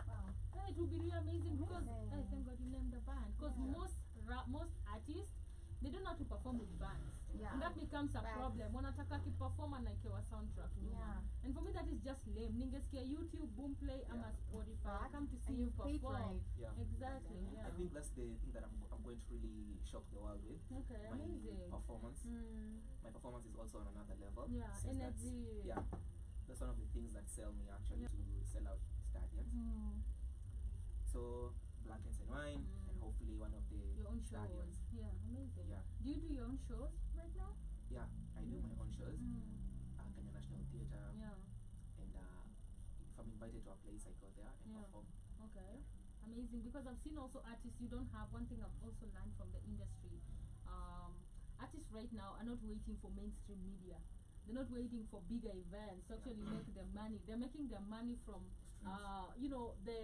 Wow.
Yeah, it would be really amazing because
Amazing.
thank God you named the band. Because
Yeah.
most artists they don't know how to perform with bands.
Yeah.
And that becomes a
Facts.
problem. Wanataka kiperform anaikewa soundtrack nyuma.
Yeah.
And for me that is just lame. Ningesikia YouTube, Boomplay,
Yeah.
ama Spotify. I
Facts.
come to see
And
you
you paid for
perform.
it.
Yeah.
Exactly. Yeah.
I think that's the thing that I'm going to really shock the world with.
Okay,
My
amazing.
performance.
Mm.
My performance is also on another level.
Yeah,
since that's-
energy.
Yeah. That's one of the things that sell me actually
Yeah.
to sell out stadiums.
Mm.
So Blankets and Wine, and hopefully one of the
Your own shows.
stadiums.
Yeah, amazing.
Yeah.
Do you do your own shows right now?
Yeah, I do my own shows. Kenya National Theatre,
Yeah.
and if I'm invited to a place, I go there and
Yeah.
perform.
Okay. Amazing. Because I've seen also artists you don't have one thing I've also learned from the industry. Artists right now are not waiting for mainstream media. They're not waiting for bigger events to actually make their money. They're making their money from the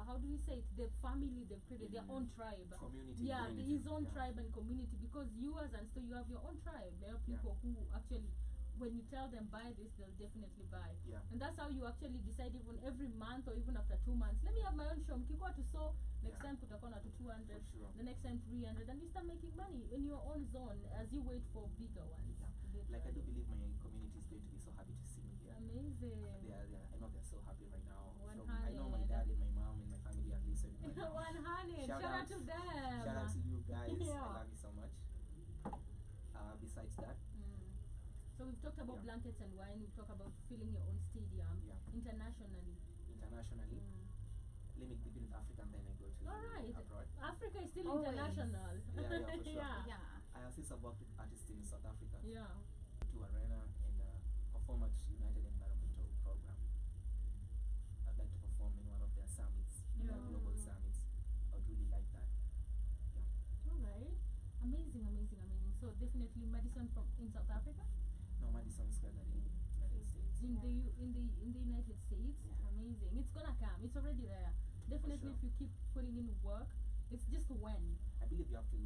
how do we say it? The family they've created, their own tribe.
Community.
Yeah,
community.
his own
Yeah.
tribe and community, because you as and so you have your own tribe. There are
Yeah.
people who actually when you tell them buy this, they'll definitely buy.
Yeah.
And that's how you actually decide even every month or even after 2 months. Let me have my own show. Mkikuwa to so next
Yeah.
time kutakuwa na to 200,
For sure.
the next time 300, and you start making money in your own zone as you wait for bigger ones.
Yeah. Like I do believe my community is going to be so happy to see me here.
Amazing.
I know they're so happy right now. I know
100.
my dad and my mom and my family are listening right now.
100.
Shout
Shout out
out.
to them.
Shout out to you guys.
Yeah.
I love you so much. Besides that,
So we've talked about
Yeah.
blankets and wine. We've talked about filling your own stadium.
Yeah.
Internationally.
internationally, let me begin with Africa and then I go to
All right.
abroad.
Africa is still
Always.
international.
Yeah, for sure.
Yeah.
Yeah.
I have since I've worked with artists in South Africa
Yeah.
to Arena and perform at United Environmental Program. I'd like to perform in one of their summits, their
Yeah.
global summits. I would really like that. Yeah.
All right. Amazing, amazing, amazing. So definitely Madison in South Africa,
No, Madison Square Garden, United States.
in the United States.
Yeah.
Amazing. It's gonna come. It's already there. Definitely,
sure.
if you keep putting in work, it's just when.
I believe you have to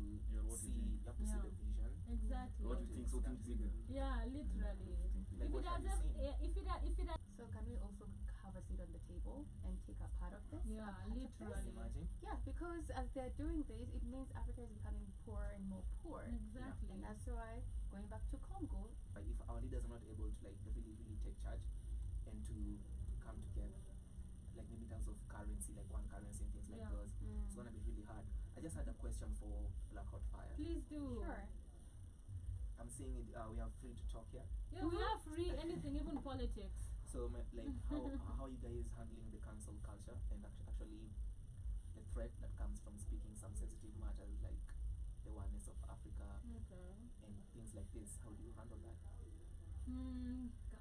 what you
see,
think.
you have to see
Yeah.
the vision.
Exactly.
What do you think? So think bigger.
Yeah, literally.
Like
If
what
it
have you
doesn't,
seen?
if it
So can we also have a seat on the table and take a part of this?
Yeah,
a part of this?
literally.
Imagine.
Yeah, because as they're doing this, it means Africa is becoming poorer and more poor.
Exactly.
And that's why, going back to Congo,
But if our leaders are not able to like really, really take charge and to come together, like maybe in terms of currency, like one currency and things like those. It's gonna be really hard. I just had a question for Black Hot Fire.
Please do.
Sure.
I'm seeing it. We are free to talk here.
Yeah, we are free. Anything, even politics.
So like how you guys handling the cancel culture and actually the threat that comes from speaking some sensitive matters like the oneness of Africa and things like this. How do you handle that?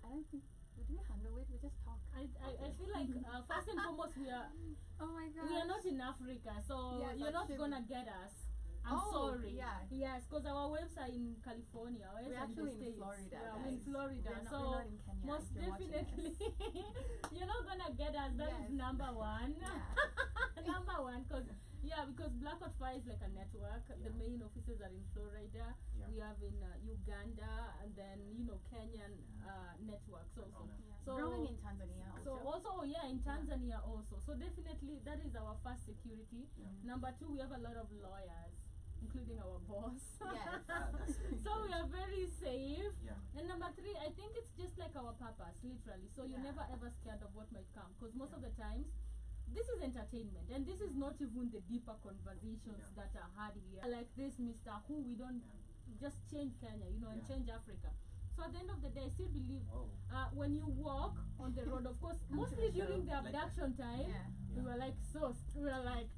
I don't think we handle it. We just talk.
I feel like first and foremost we are.
Oh my god.
We are not in Africa, so
yes,
you're not
actually.
gonna get us. I'm sorry.
Yeah.
Yes, because our webs are in California.
We're actually in Florida.
Yeah,
guys.
we're in Florida.
We're not in Kenya.
Most
if you're watching
definitely,
us.
you're not gonna get us. That is
Yes.
number one.
Yeah.
Number one, because Black Hot Fire is like a network. The main offices are in Florida.
Yeah.
We have in Uganda, and then Kenyan networks also. So
growing in Tanzania
so
also.
in Tanzania also. So definitely that is our first security. Number two, we have a lot of lawyers, including our boss.
Yes.
That's really
So we
great.
are very safe.
Yeah.
And number three, I think it's just like our purpose, literally. So you're never ever scared of what might come, because most of the times this is entertainment, and this is not even the deeper conversations that are had here. Like this, Mr. Who, we don't just change Kenya, and change Africa. So at the end of the day, I still believe when you walk on the road, of course, mostly during the abduction time, we were like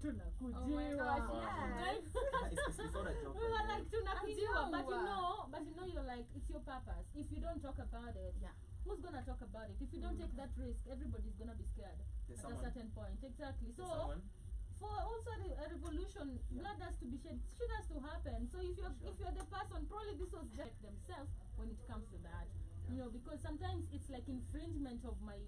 tunakujiwa.
Oh my gosh,
It's not a joke.
We were like tunakujiwa,
I
but
know.
you're like, it's your purpose. If you don't talk about it, who's gonna talk about it? If you don't take that risk, everybody's gonna be scared
There's
at a
someone-
certain point. Exactly. So
someone-
for also a revolution, blood has to be shed. Shit has to happen. So if you're the person, probably this was just themselves when it comes to that. Because sometimes it's like infringement of my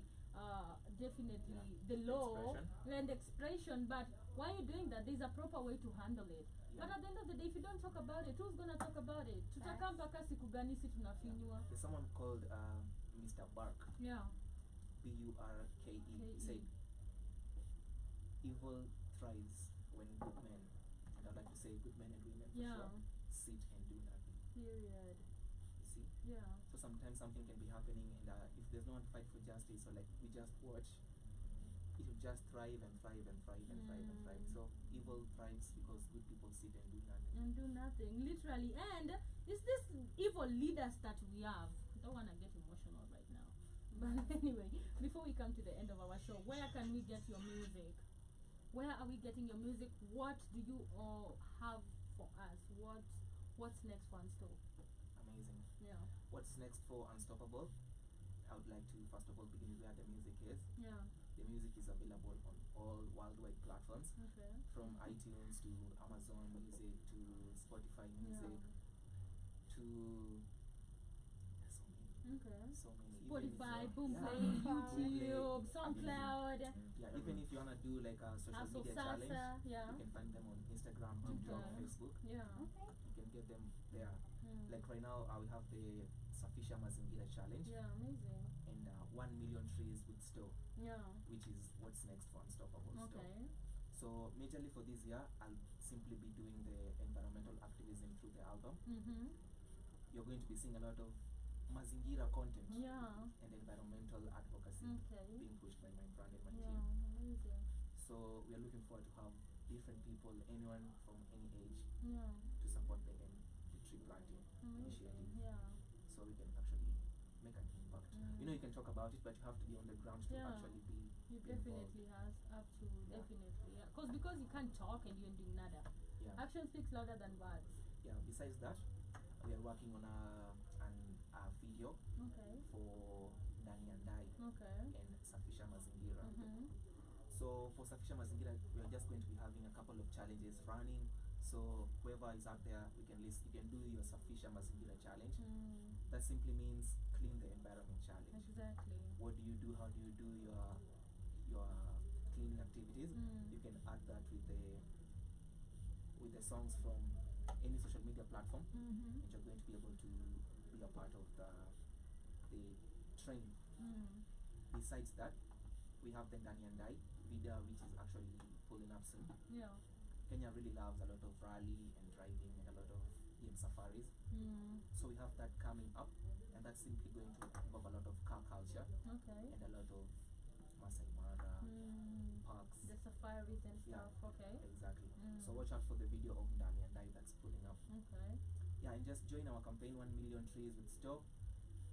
definitely the law and expression. But why are you doing that? There's a proper way to handle it. But at the end of the day, if you don't talk about it, who's gonna talk about it? Tutakaa mpaka siku gani si tunafinywa?
There's someone called Mr. Bark.
Yeah.
Burke. He said, "Evil thrives when good men, and I'd like to say good men and women for sure, sit and do nothing."
Period.
You see?
Yeah.
So sometimes something can be happening, and if there's no one to fight for justice, or like we just watch, it will just thrive and thrive and thrive and thrive and thrive. So evil thrives because good people sit and do nothing.
And do nothing, literally. And it's this evil leaders that we have. I don't want to get emotional right now. But anyway, before we come to the end of our show, where can we get your music? Where are we getting your music? What do you all have for us? What's next for Unstoppable?
Amazing.
Yeah.
What's next for Unstoppable? I would like to first of all begin with where the music is.
Yeah.
The music is available on all worldwide platforms,
Okay.
from iTunes to Amazon Music to Spotify Music to so many.
Spotify,
Even if
Boomplay,
Boomplay,
YouTube, SoundCloud.
even if you wanna do like a social
Also
media challenge,
Salsa,
you can find them on Instagram, TikTok,
Okay.
Facebook.
Yeah.
You can get them there. Like right now, we have the Safisha Mazingira challenge,
Yeah, amazing.
and 1 million trees would store,
Yeah.
which is what's next for Unstoppablesto.
Okay.
So majorly for this year, I'll simply be doing the environmental activism through the album. You're going to be seeing a lot of Mazingira content
Yeah.
and environmental advocacy
Okay.
being pushed by my brand and my
Yeah,
team.
amazing.
So we are looking forward to have different people, anyone from any age,
Yeah.
to support the tree planting
Amazing.
initiative.
Yeah.
So we can actually make an impact. You can talk about it, but you have to be on the ground to
Yeah.
actually be
You
involved.
definitely have to definitely, yeah. Because you can't talk and you're doing nada.
Yeah.
Action speaks louder than words.
Yeah. Besides that, we are working on a video
Okay.
for Dani and I
Okay.
and Safisha Mazingira. So for Safisha Mazingira, we are just going to be having a couple of challenges running. So whoever is out there, you can do your Safisha Mazingira challenge. That simply means clean the environment challenge.
Exactly.
What do you do? How do you do your cleaning activities? You can add that with the songs from any social media platform, and you're going to be able to be a part of the train. Besides that, we have the Dani and I video, which is actually pulling up soon.
Yeah.
Kenya really loves a lot of rally and driving and a lot of safaris. So we have that coming up, and that's simply going to involve a lot of car culture
Okay.
and a lot of Masai Mara parks.
The safaris and stuff. Okay.
Exactly. So watch out for the video of Ndani and I that's pulling up.
Okay.
Yeah, and just join our campaign 1 million trees with Store.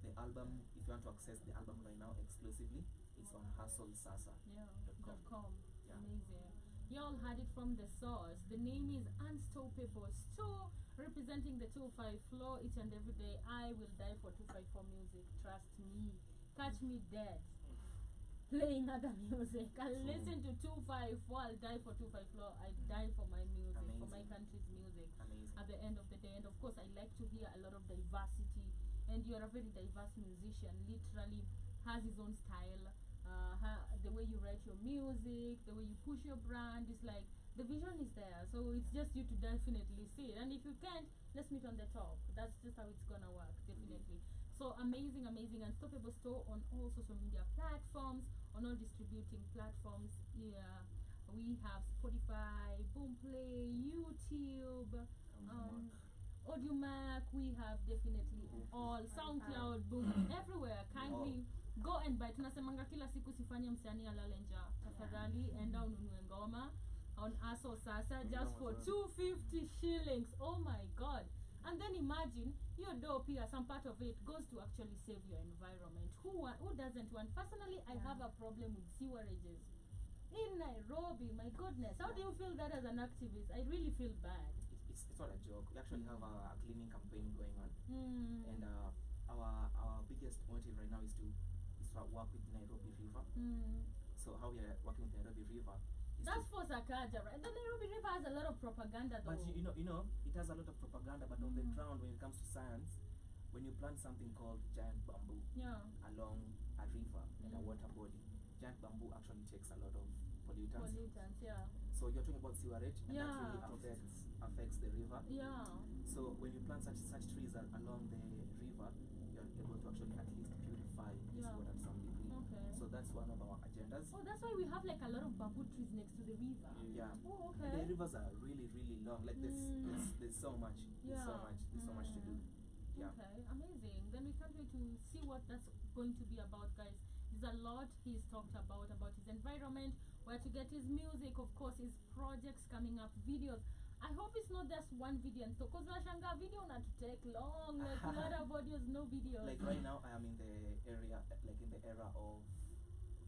The album, if you want to access the album right now exclusively, it's on hustlesasa.com.
Yeah. Amazing. Y'all had it from the source. The name is Unstoppablesto, representing the 205 floor each and every day. I will die for 254 music. Trust me. Catch me dead playing other music. I'll listen to 254. I'll die for 254 floor. I die for my music, for my country's music. At the end of the day, and of course, I like to hear a lot of diversity. And you're a very diverse musician. Literally has his own style. The way you write your music, the way you push your brand, is like the vision is there. So it's just you to definitely see it. And if you can't, let's meet on the top. That's just how it's gonna work, definitely. So amazing. Unstoppablesto on all social media platforms, on all distributing platforms. Yeah, we have Spotify, Boomplay, YouTube, Audiomack. We have definitely all SoundCloud, Boom, everywhere. Kindly go and buy. Tunasemanga kila siku sifanye msanii alale njaa. Tafadhali enda ununue ngoma on Aso Sasa just for 250 shillings. Oh my god. And then imagine your dough here, some part of it goes to actually save your environment. Who doesn't want? Personally, I have a problem with sewerages in Nairobi. My goodness, how do you feel that as an activist? I really feel bad.
It's not a joke. We actually have a cleaning campaign going on, and our biggest motive right now is to work with Nairobi River. So how we are working with Nairobi River.
That's for Sakaja, right? The Nairobi River has a lot of propaganda, though.
But you know, it has a lot of propaganda. But on the ground, when it comes to science, when you plant something called giant bamboo along a river and a water body, giant bamboo actually takes a lot of pollutants. So you're talking about sewerage, and that really affects the river. So when you plant such trees along the river, you're able to actually at least purify this water to some degree. So that's one of our agendas.
Oh, that's why we have like a lot of bamboo trees next to the river.
Yeah.
Oh, okay.
The rivers are really, really long. Like there's so much. There's so much to do. Yeah.
Okay, amazing. Then we can't wait to see what that's going to be about, guys. There's a lot he's talked about his environment, where to get his music, of course, his projects coming up, videos. I hope it's not just one video and so, because Shanga video not to take long, like a lot of audios, no videos.
Like right now I am in the area, like in the era of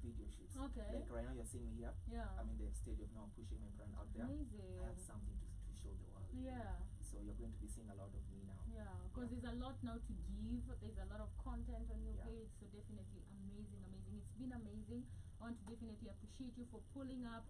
video shoots.
Okay.
Like right now you're seeing me here.
Yeah.
I'm in the stage of now pushing my brand out there.
Amazing.
I have something to show the world.
Yeah.
So you're going to be seeing a lot of me now.
Yeah, because there's a lot now to give. There's a lot of content on your page. So definitely amazing. It's been amazing. I want to definitely appreciate you for pulling up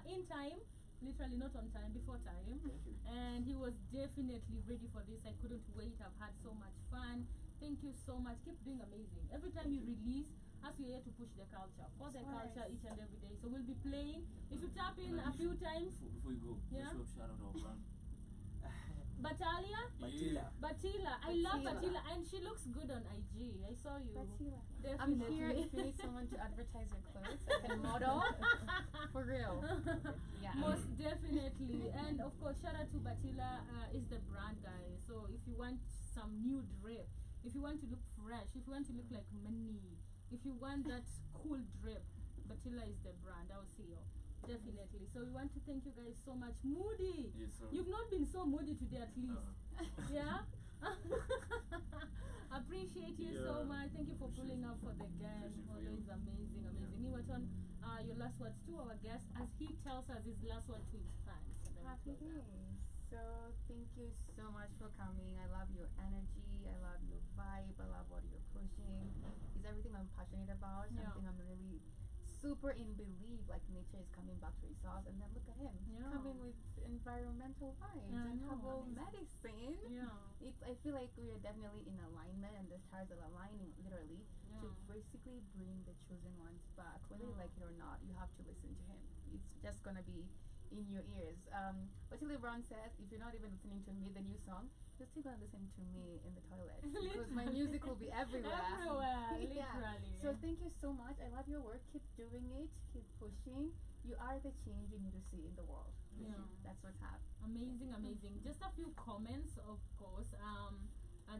in time. Literally not on time, before time.
Thank you.
And he was definitely ready for this. I couldn't wait. I've had so much fun. Thank you so much. Keep doing amazing. Every time you release, as we're here to push the culture, for the culture each and every day. So we'll be playing. If you tap in a few times.
Before you go, shout out our brand.
Batila. I love Batila, and she looks good on IG. I saw you.
Batila. I'm here if you need someone to advertise your clothes. I can model. For real. Yeah.
Most definitely. And of course, shout out to Batila, is the brand, guys. So if you want some new drip, if you want to look fresh, if you want to look like money, if you want that cool drip, Batila is the brand. I'll see you. Definitely. So we want to thank you guys so much. Moody.
Yes, sir.
You've not been so moody today, at least. Yeah. Appreciate you so much. Thank you for pulling up for the gang. Always amazing. Niwaton, your last words to our guest, as he tells us his last word to his fans.
Happy days. So thank you so much for coming. I love your energy. I love your vibe. I love what you're pushing. It's everything I'm passionate about. Something I'm really super in belief, like nature is coming back to its source, and then look at him coming with environmental vibes and herbal medicine. I feel like we are definitely in alignment, and the stars are aligning literally to basically bring the chosen ones back, whether you like it or not. You have to listen to him. It's just gonna be in your ears. What LeBron said, if you're not even listening to me, the new song, you're still gonna listen to me in the toilet because my music will be everywhere.
Literally.
So thank you so much. I love your work. Keep doing it. Keep pushing. You are the change you need to see in the world. That's what's happening.
Amazing. Just a few comments, of course.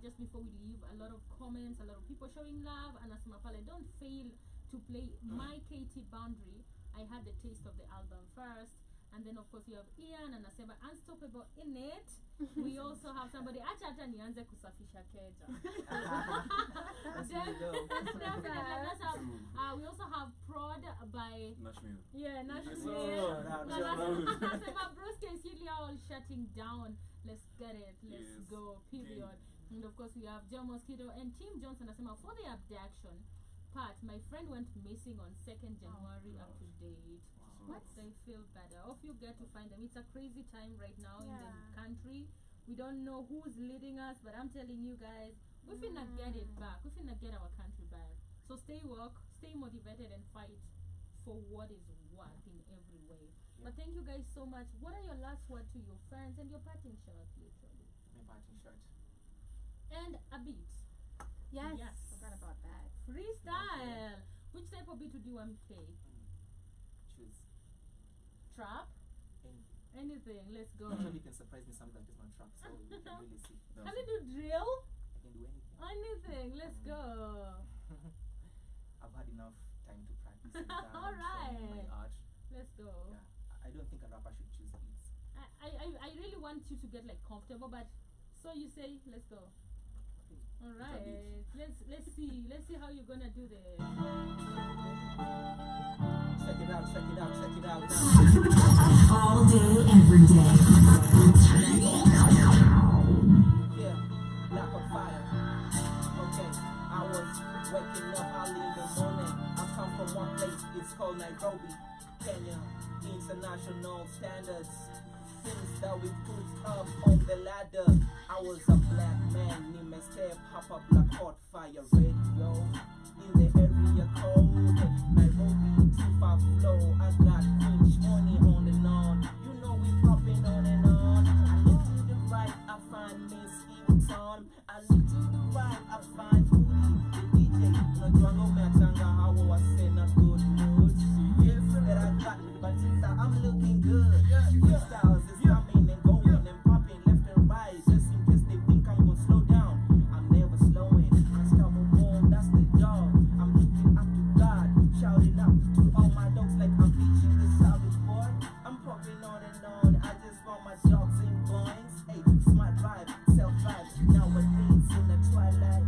Just before we leave, a lot of comments, a lot of people showing love. And Asmapale, don't fail to play My Katie Boundary I had the taste of the album first. And then of course we have Ian and Asema Unstoppable in it. We also have somebody acha hata nianze kusafisha keja. We also have Prod by
Nashmir.
Yeah, Nashmir. Asema Broski is really all shutting down. Let's get it. Let's go. Period. And of course we have Joe Mosquito and Tim Johnson Asema for the abduction part. My friend went missing on 2nd January up to date. What? They feel better. Hope you get to find them. It's a crazy time right now in the country. We don't know who's leading us, but I'm telling you guys, we finna get it back. We finna get our country back. So stay woke, stay motivated, and fight for what is what in every way. But thank you guys so much. What are your last words to your fans and your parting shot, literally?
My parting shot.
And a beat.
Yes. Forgot about that.
Freestyle. Which type of beat would you want to play?
Choose.
Trap? Anything. Let's go.
Actually, you can surprise me something that is not trap, so you can really see.
Can you do drill?
I can do anything.
Anything. Let's go.
I've had enough time to practice
Alright.
my art.
Let's go.
Yeah. I don't think a rapper should choose beats.
I really want you to get like comfortable, but so you say, let's go. Alright. Let's see how you're gonna do this.
Check it out now.
All day, every day.
Yeah, Black on Fire. Okay, I was waking up early in the morning. I come from one place, it's called Nairobi, Kenya. International standards, things that we put up on the ladder. I was a black man, need my step, hop up like hot fire radio. In the area code, Nairobi, 25 flow. I got French money on and on. You know we popping on and on. I look to the right, I find Miss Eaton. I look to the right, I find Woody, the DJ. No jungle matanga, how I send a good mood. Yes, that I got, but I'm looking good. Styles is coming and going and popping left and right. Just in case they think I'm gonna slow down, I'm never slowing. Unstoppable, that's the job. I'm looking up to God, shouting out to all my dogs like I'm teaching the Sabbath boy. I'm popping on and on. I just want my dogs in points. Hey, smart drive, self-drive. Nowadays in the twilight,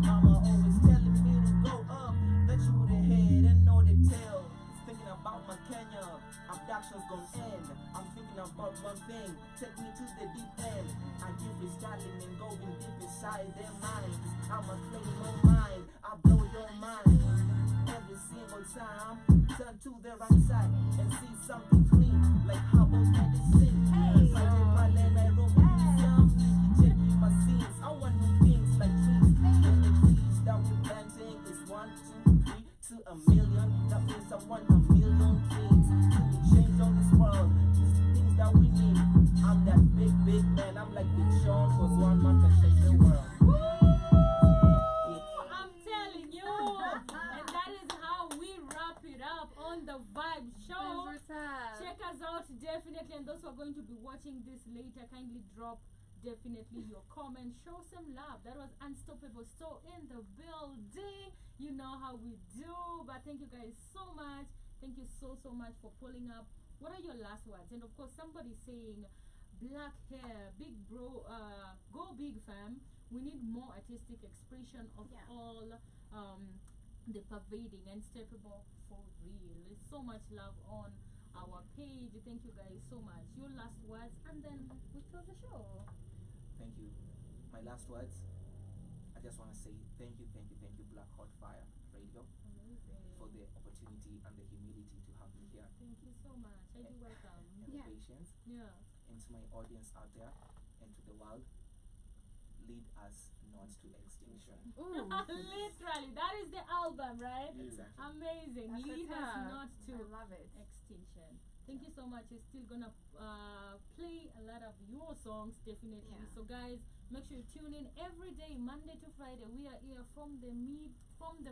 mama always telling me to go up. That you the head and know the tail. Thinking about my Kenya, abduction's gonna end. I'm thinking about one thing, take me to the deep end. I keep freestyling and going deep inside their minds. I'ma claim no mind, I blow your mind. Every single time, turn to the right side and see something clean, like herbal medicine. If I take my land, I roll some, checking my scenes. I want new things like trees. And the trees that we're planting is 1, 2, 3 to a million. That means I want a million dreams to change on this world. These things that we need. I'm that big man. I'm like Big Sean, cause one man can change the world.
I'm telling you. And that is how we wrap it up on the Vibe Show. Check us out definitely. And those who are going to be watching this later, kindly drop definitely your comments. Show some love. That was Unstoppable So in the building. You know how we do. But thank you guys so much. Thank you so much for pulling up. What are your last words? And of course, somebody saying, black hair, big bro, go big fam. We need more artistic expression of all the pervading and Unstoppable for real. There's so much love on our page. Thank you guys so much. Your last words, and then we close the show.
Thank you. My last words, I just want to say thank you, Black Hot Fire Radio.
Amazing.
For the opportunity and the humility to have me here.
Thank you so much. I do welcome.
And the patience.
Yeah.
And to my audience out there and to the world, lead us not to extinction.
Literally, that is the album, right?
Exactly.
Amazing.
That's
lead us not to
I love it.
extinction. Thank you so much. You're still gonna play a lot of your songs, definitely. So guys, make sure you tune in every day, Monday to Friday. We are here from the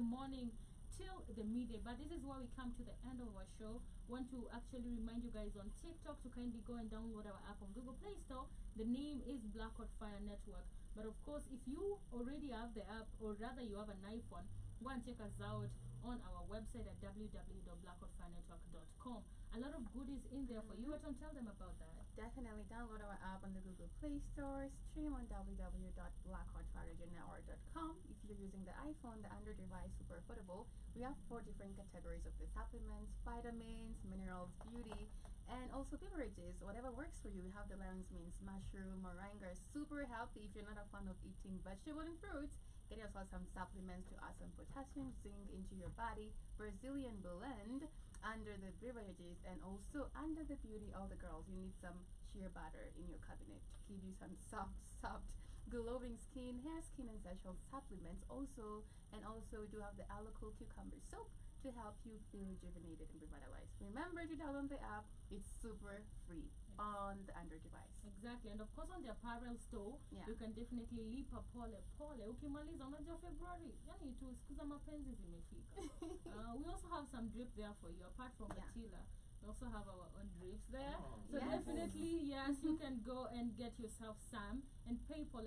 morning till the midday. But this is where we come to the end of our show. Want to actually remind you guys on TikTok to kindly go and download our app on Google Play Store. The name is Black Hot Fire Network. But of course, if you already have the app, or rather you have an iPhone, go and check us out on our website at www.blackhotfirenetwork.com. A lot of goodies in there for you. Tell them about that.
Definitely download our app on the Google Play Store, stream on www.blackhotfirenetwork.com. If you're using the iPhone, the Android device, super affordable. We have 4 different categories of the supplements, vitamins, minerals, beauty, and also beverages. Whatever works for you. We have the lion's manes, mushroom, moringa, super healthy. If you're not a fan of eating vegetable and fruits, get yourself some supplements to add some potassium, zinc into your body. Brazilian blend under the beverages, and also under the beauty, all the girls, you need some shea butter in your cabinet to give you some soft glowing skin, hair, skin, and sexual supplements. Also we do have the aloe cucumber soap to help you feel rejuvenated and revitalized. Remember to download the app. It's super free on the Android device.
Exactly. And of course on the apparel store, you can definitely lipa pole ukimaliza unajua February yani tu sikuza mapenzi zimefika. We also have some drip there for you apart from Matila. We also have our own drips there. So definitely, yes, you can go and get yourself some and pay pole.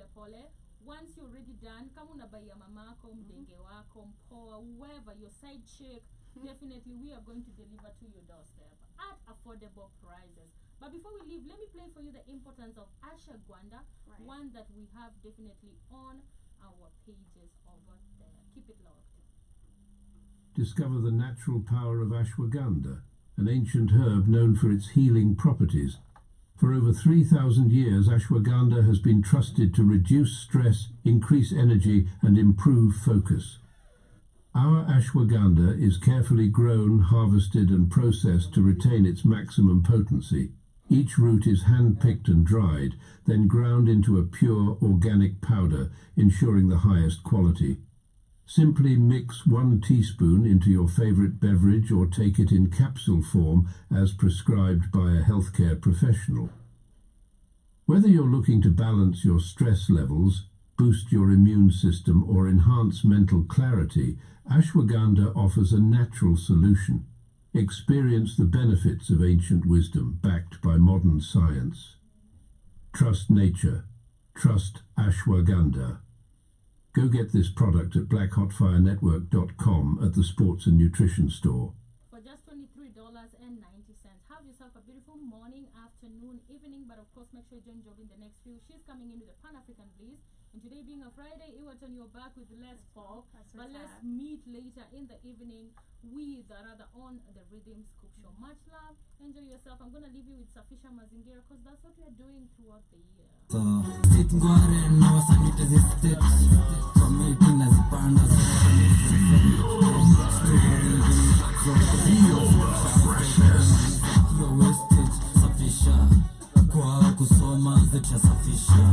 Once you're already done, kama unabaia mamako, mdenge wako, mpoa, whoever, your side chick, definitely we are going to deliver to your doorstep at affordable prices. But before we leave, let me play for you the importance of ashwagandha, one that we have definitely on our pages over there. Keep it locked.
Discover the natural power of ashwagandha, an ancient herb known for its healing properties. For over 3,000 years, ashwagandha has been trusted to reduce stress, increase energy, and improve focus. Our ashwagandha is carefully grown, harvested, and processed to retain its maximum potency. Each root is hand-picked and dried, then ground into a pure organic powder, ensuring the highest quality. Simply mix 1 teaspoon into your favorite beverage or take it in capsule form as prescribed by a healthcare professional. Whether you're looking to balance your stress levels, boost your immune system, or enhance mental clarity, ashwagandha offers a natural solution. Experience the benefits of ancient wisdom backed by modern science. Trust nature. Trust ashwagandha. Go get this product at blackhotfirenetwork.com at the Sports and Nutrition Store.
For just $23.90. Have yourself a beautiful morning, afternoon, evening, but of course make sure you join Job in the next few. She's coming in with a Pan-African Bliss. And today being a Friday, it was on your back with less pop. But let's meet later in the evening with rather on the Rhythm Scoop Show. Much love. Enjoy yourself. I'm going to leave you with Safisha Mazingira because that's what we are doing throughout the year.
Safisha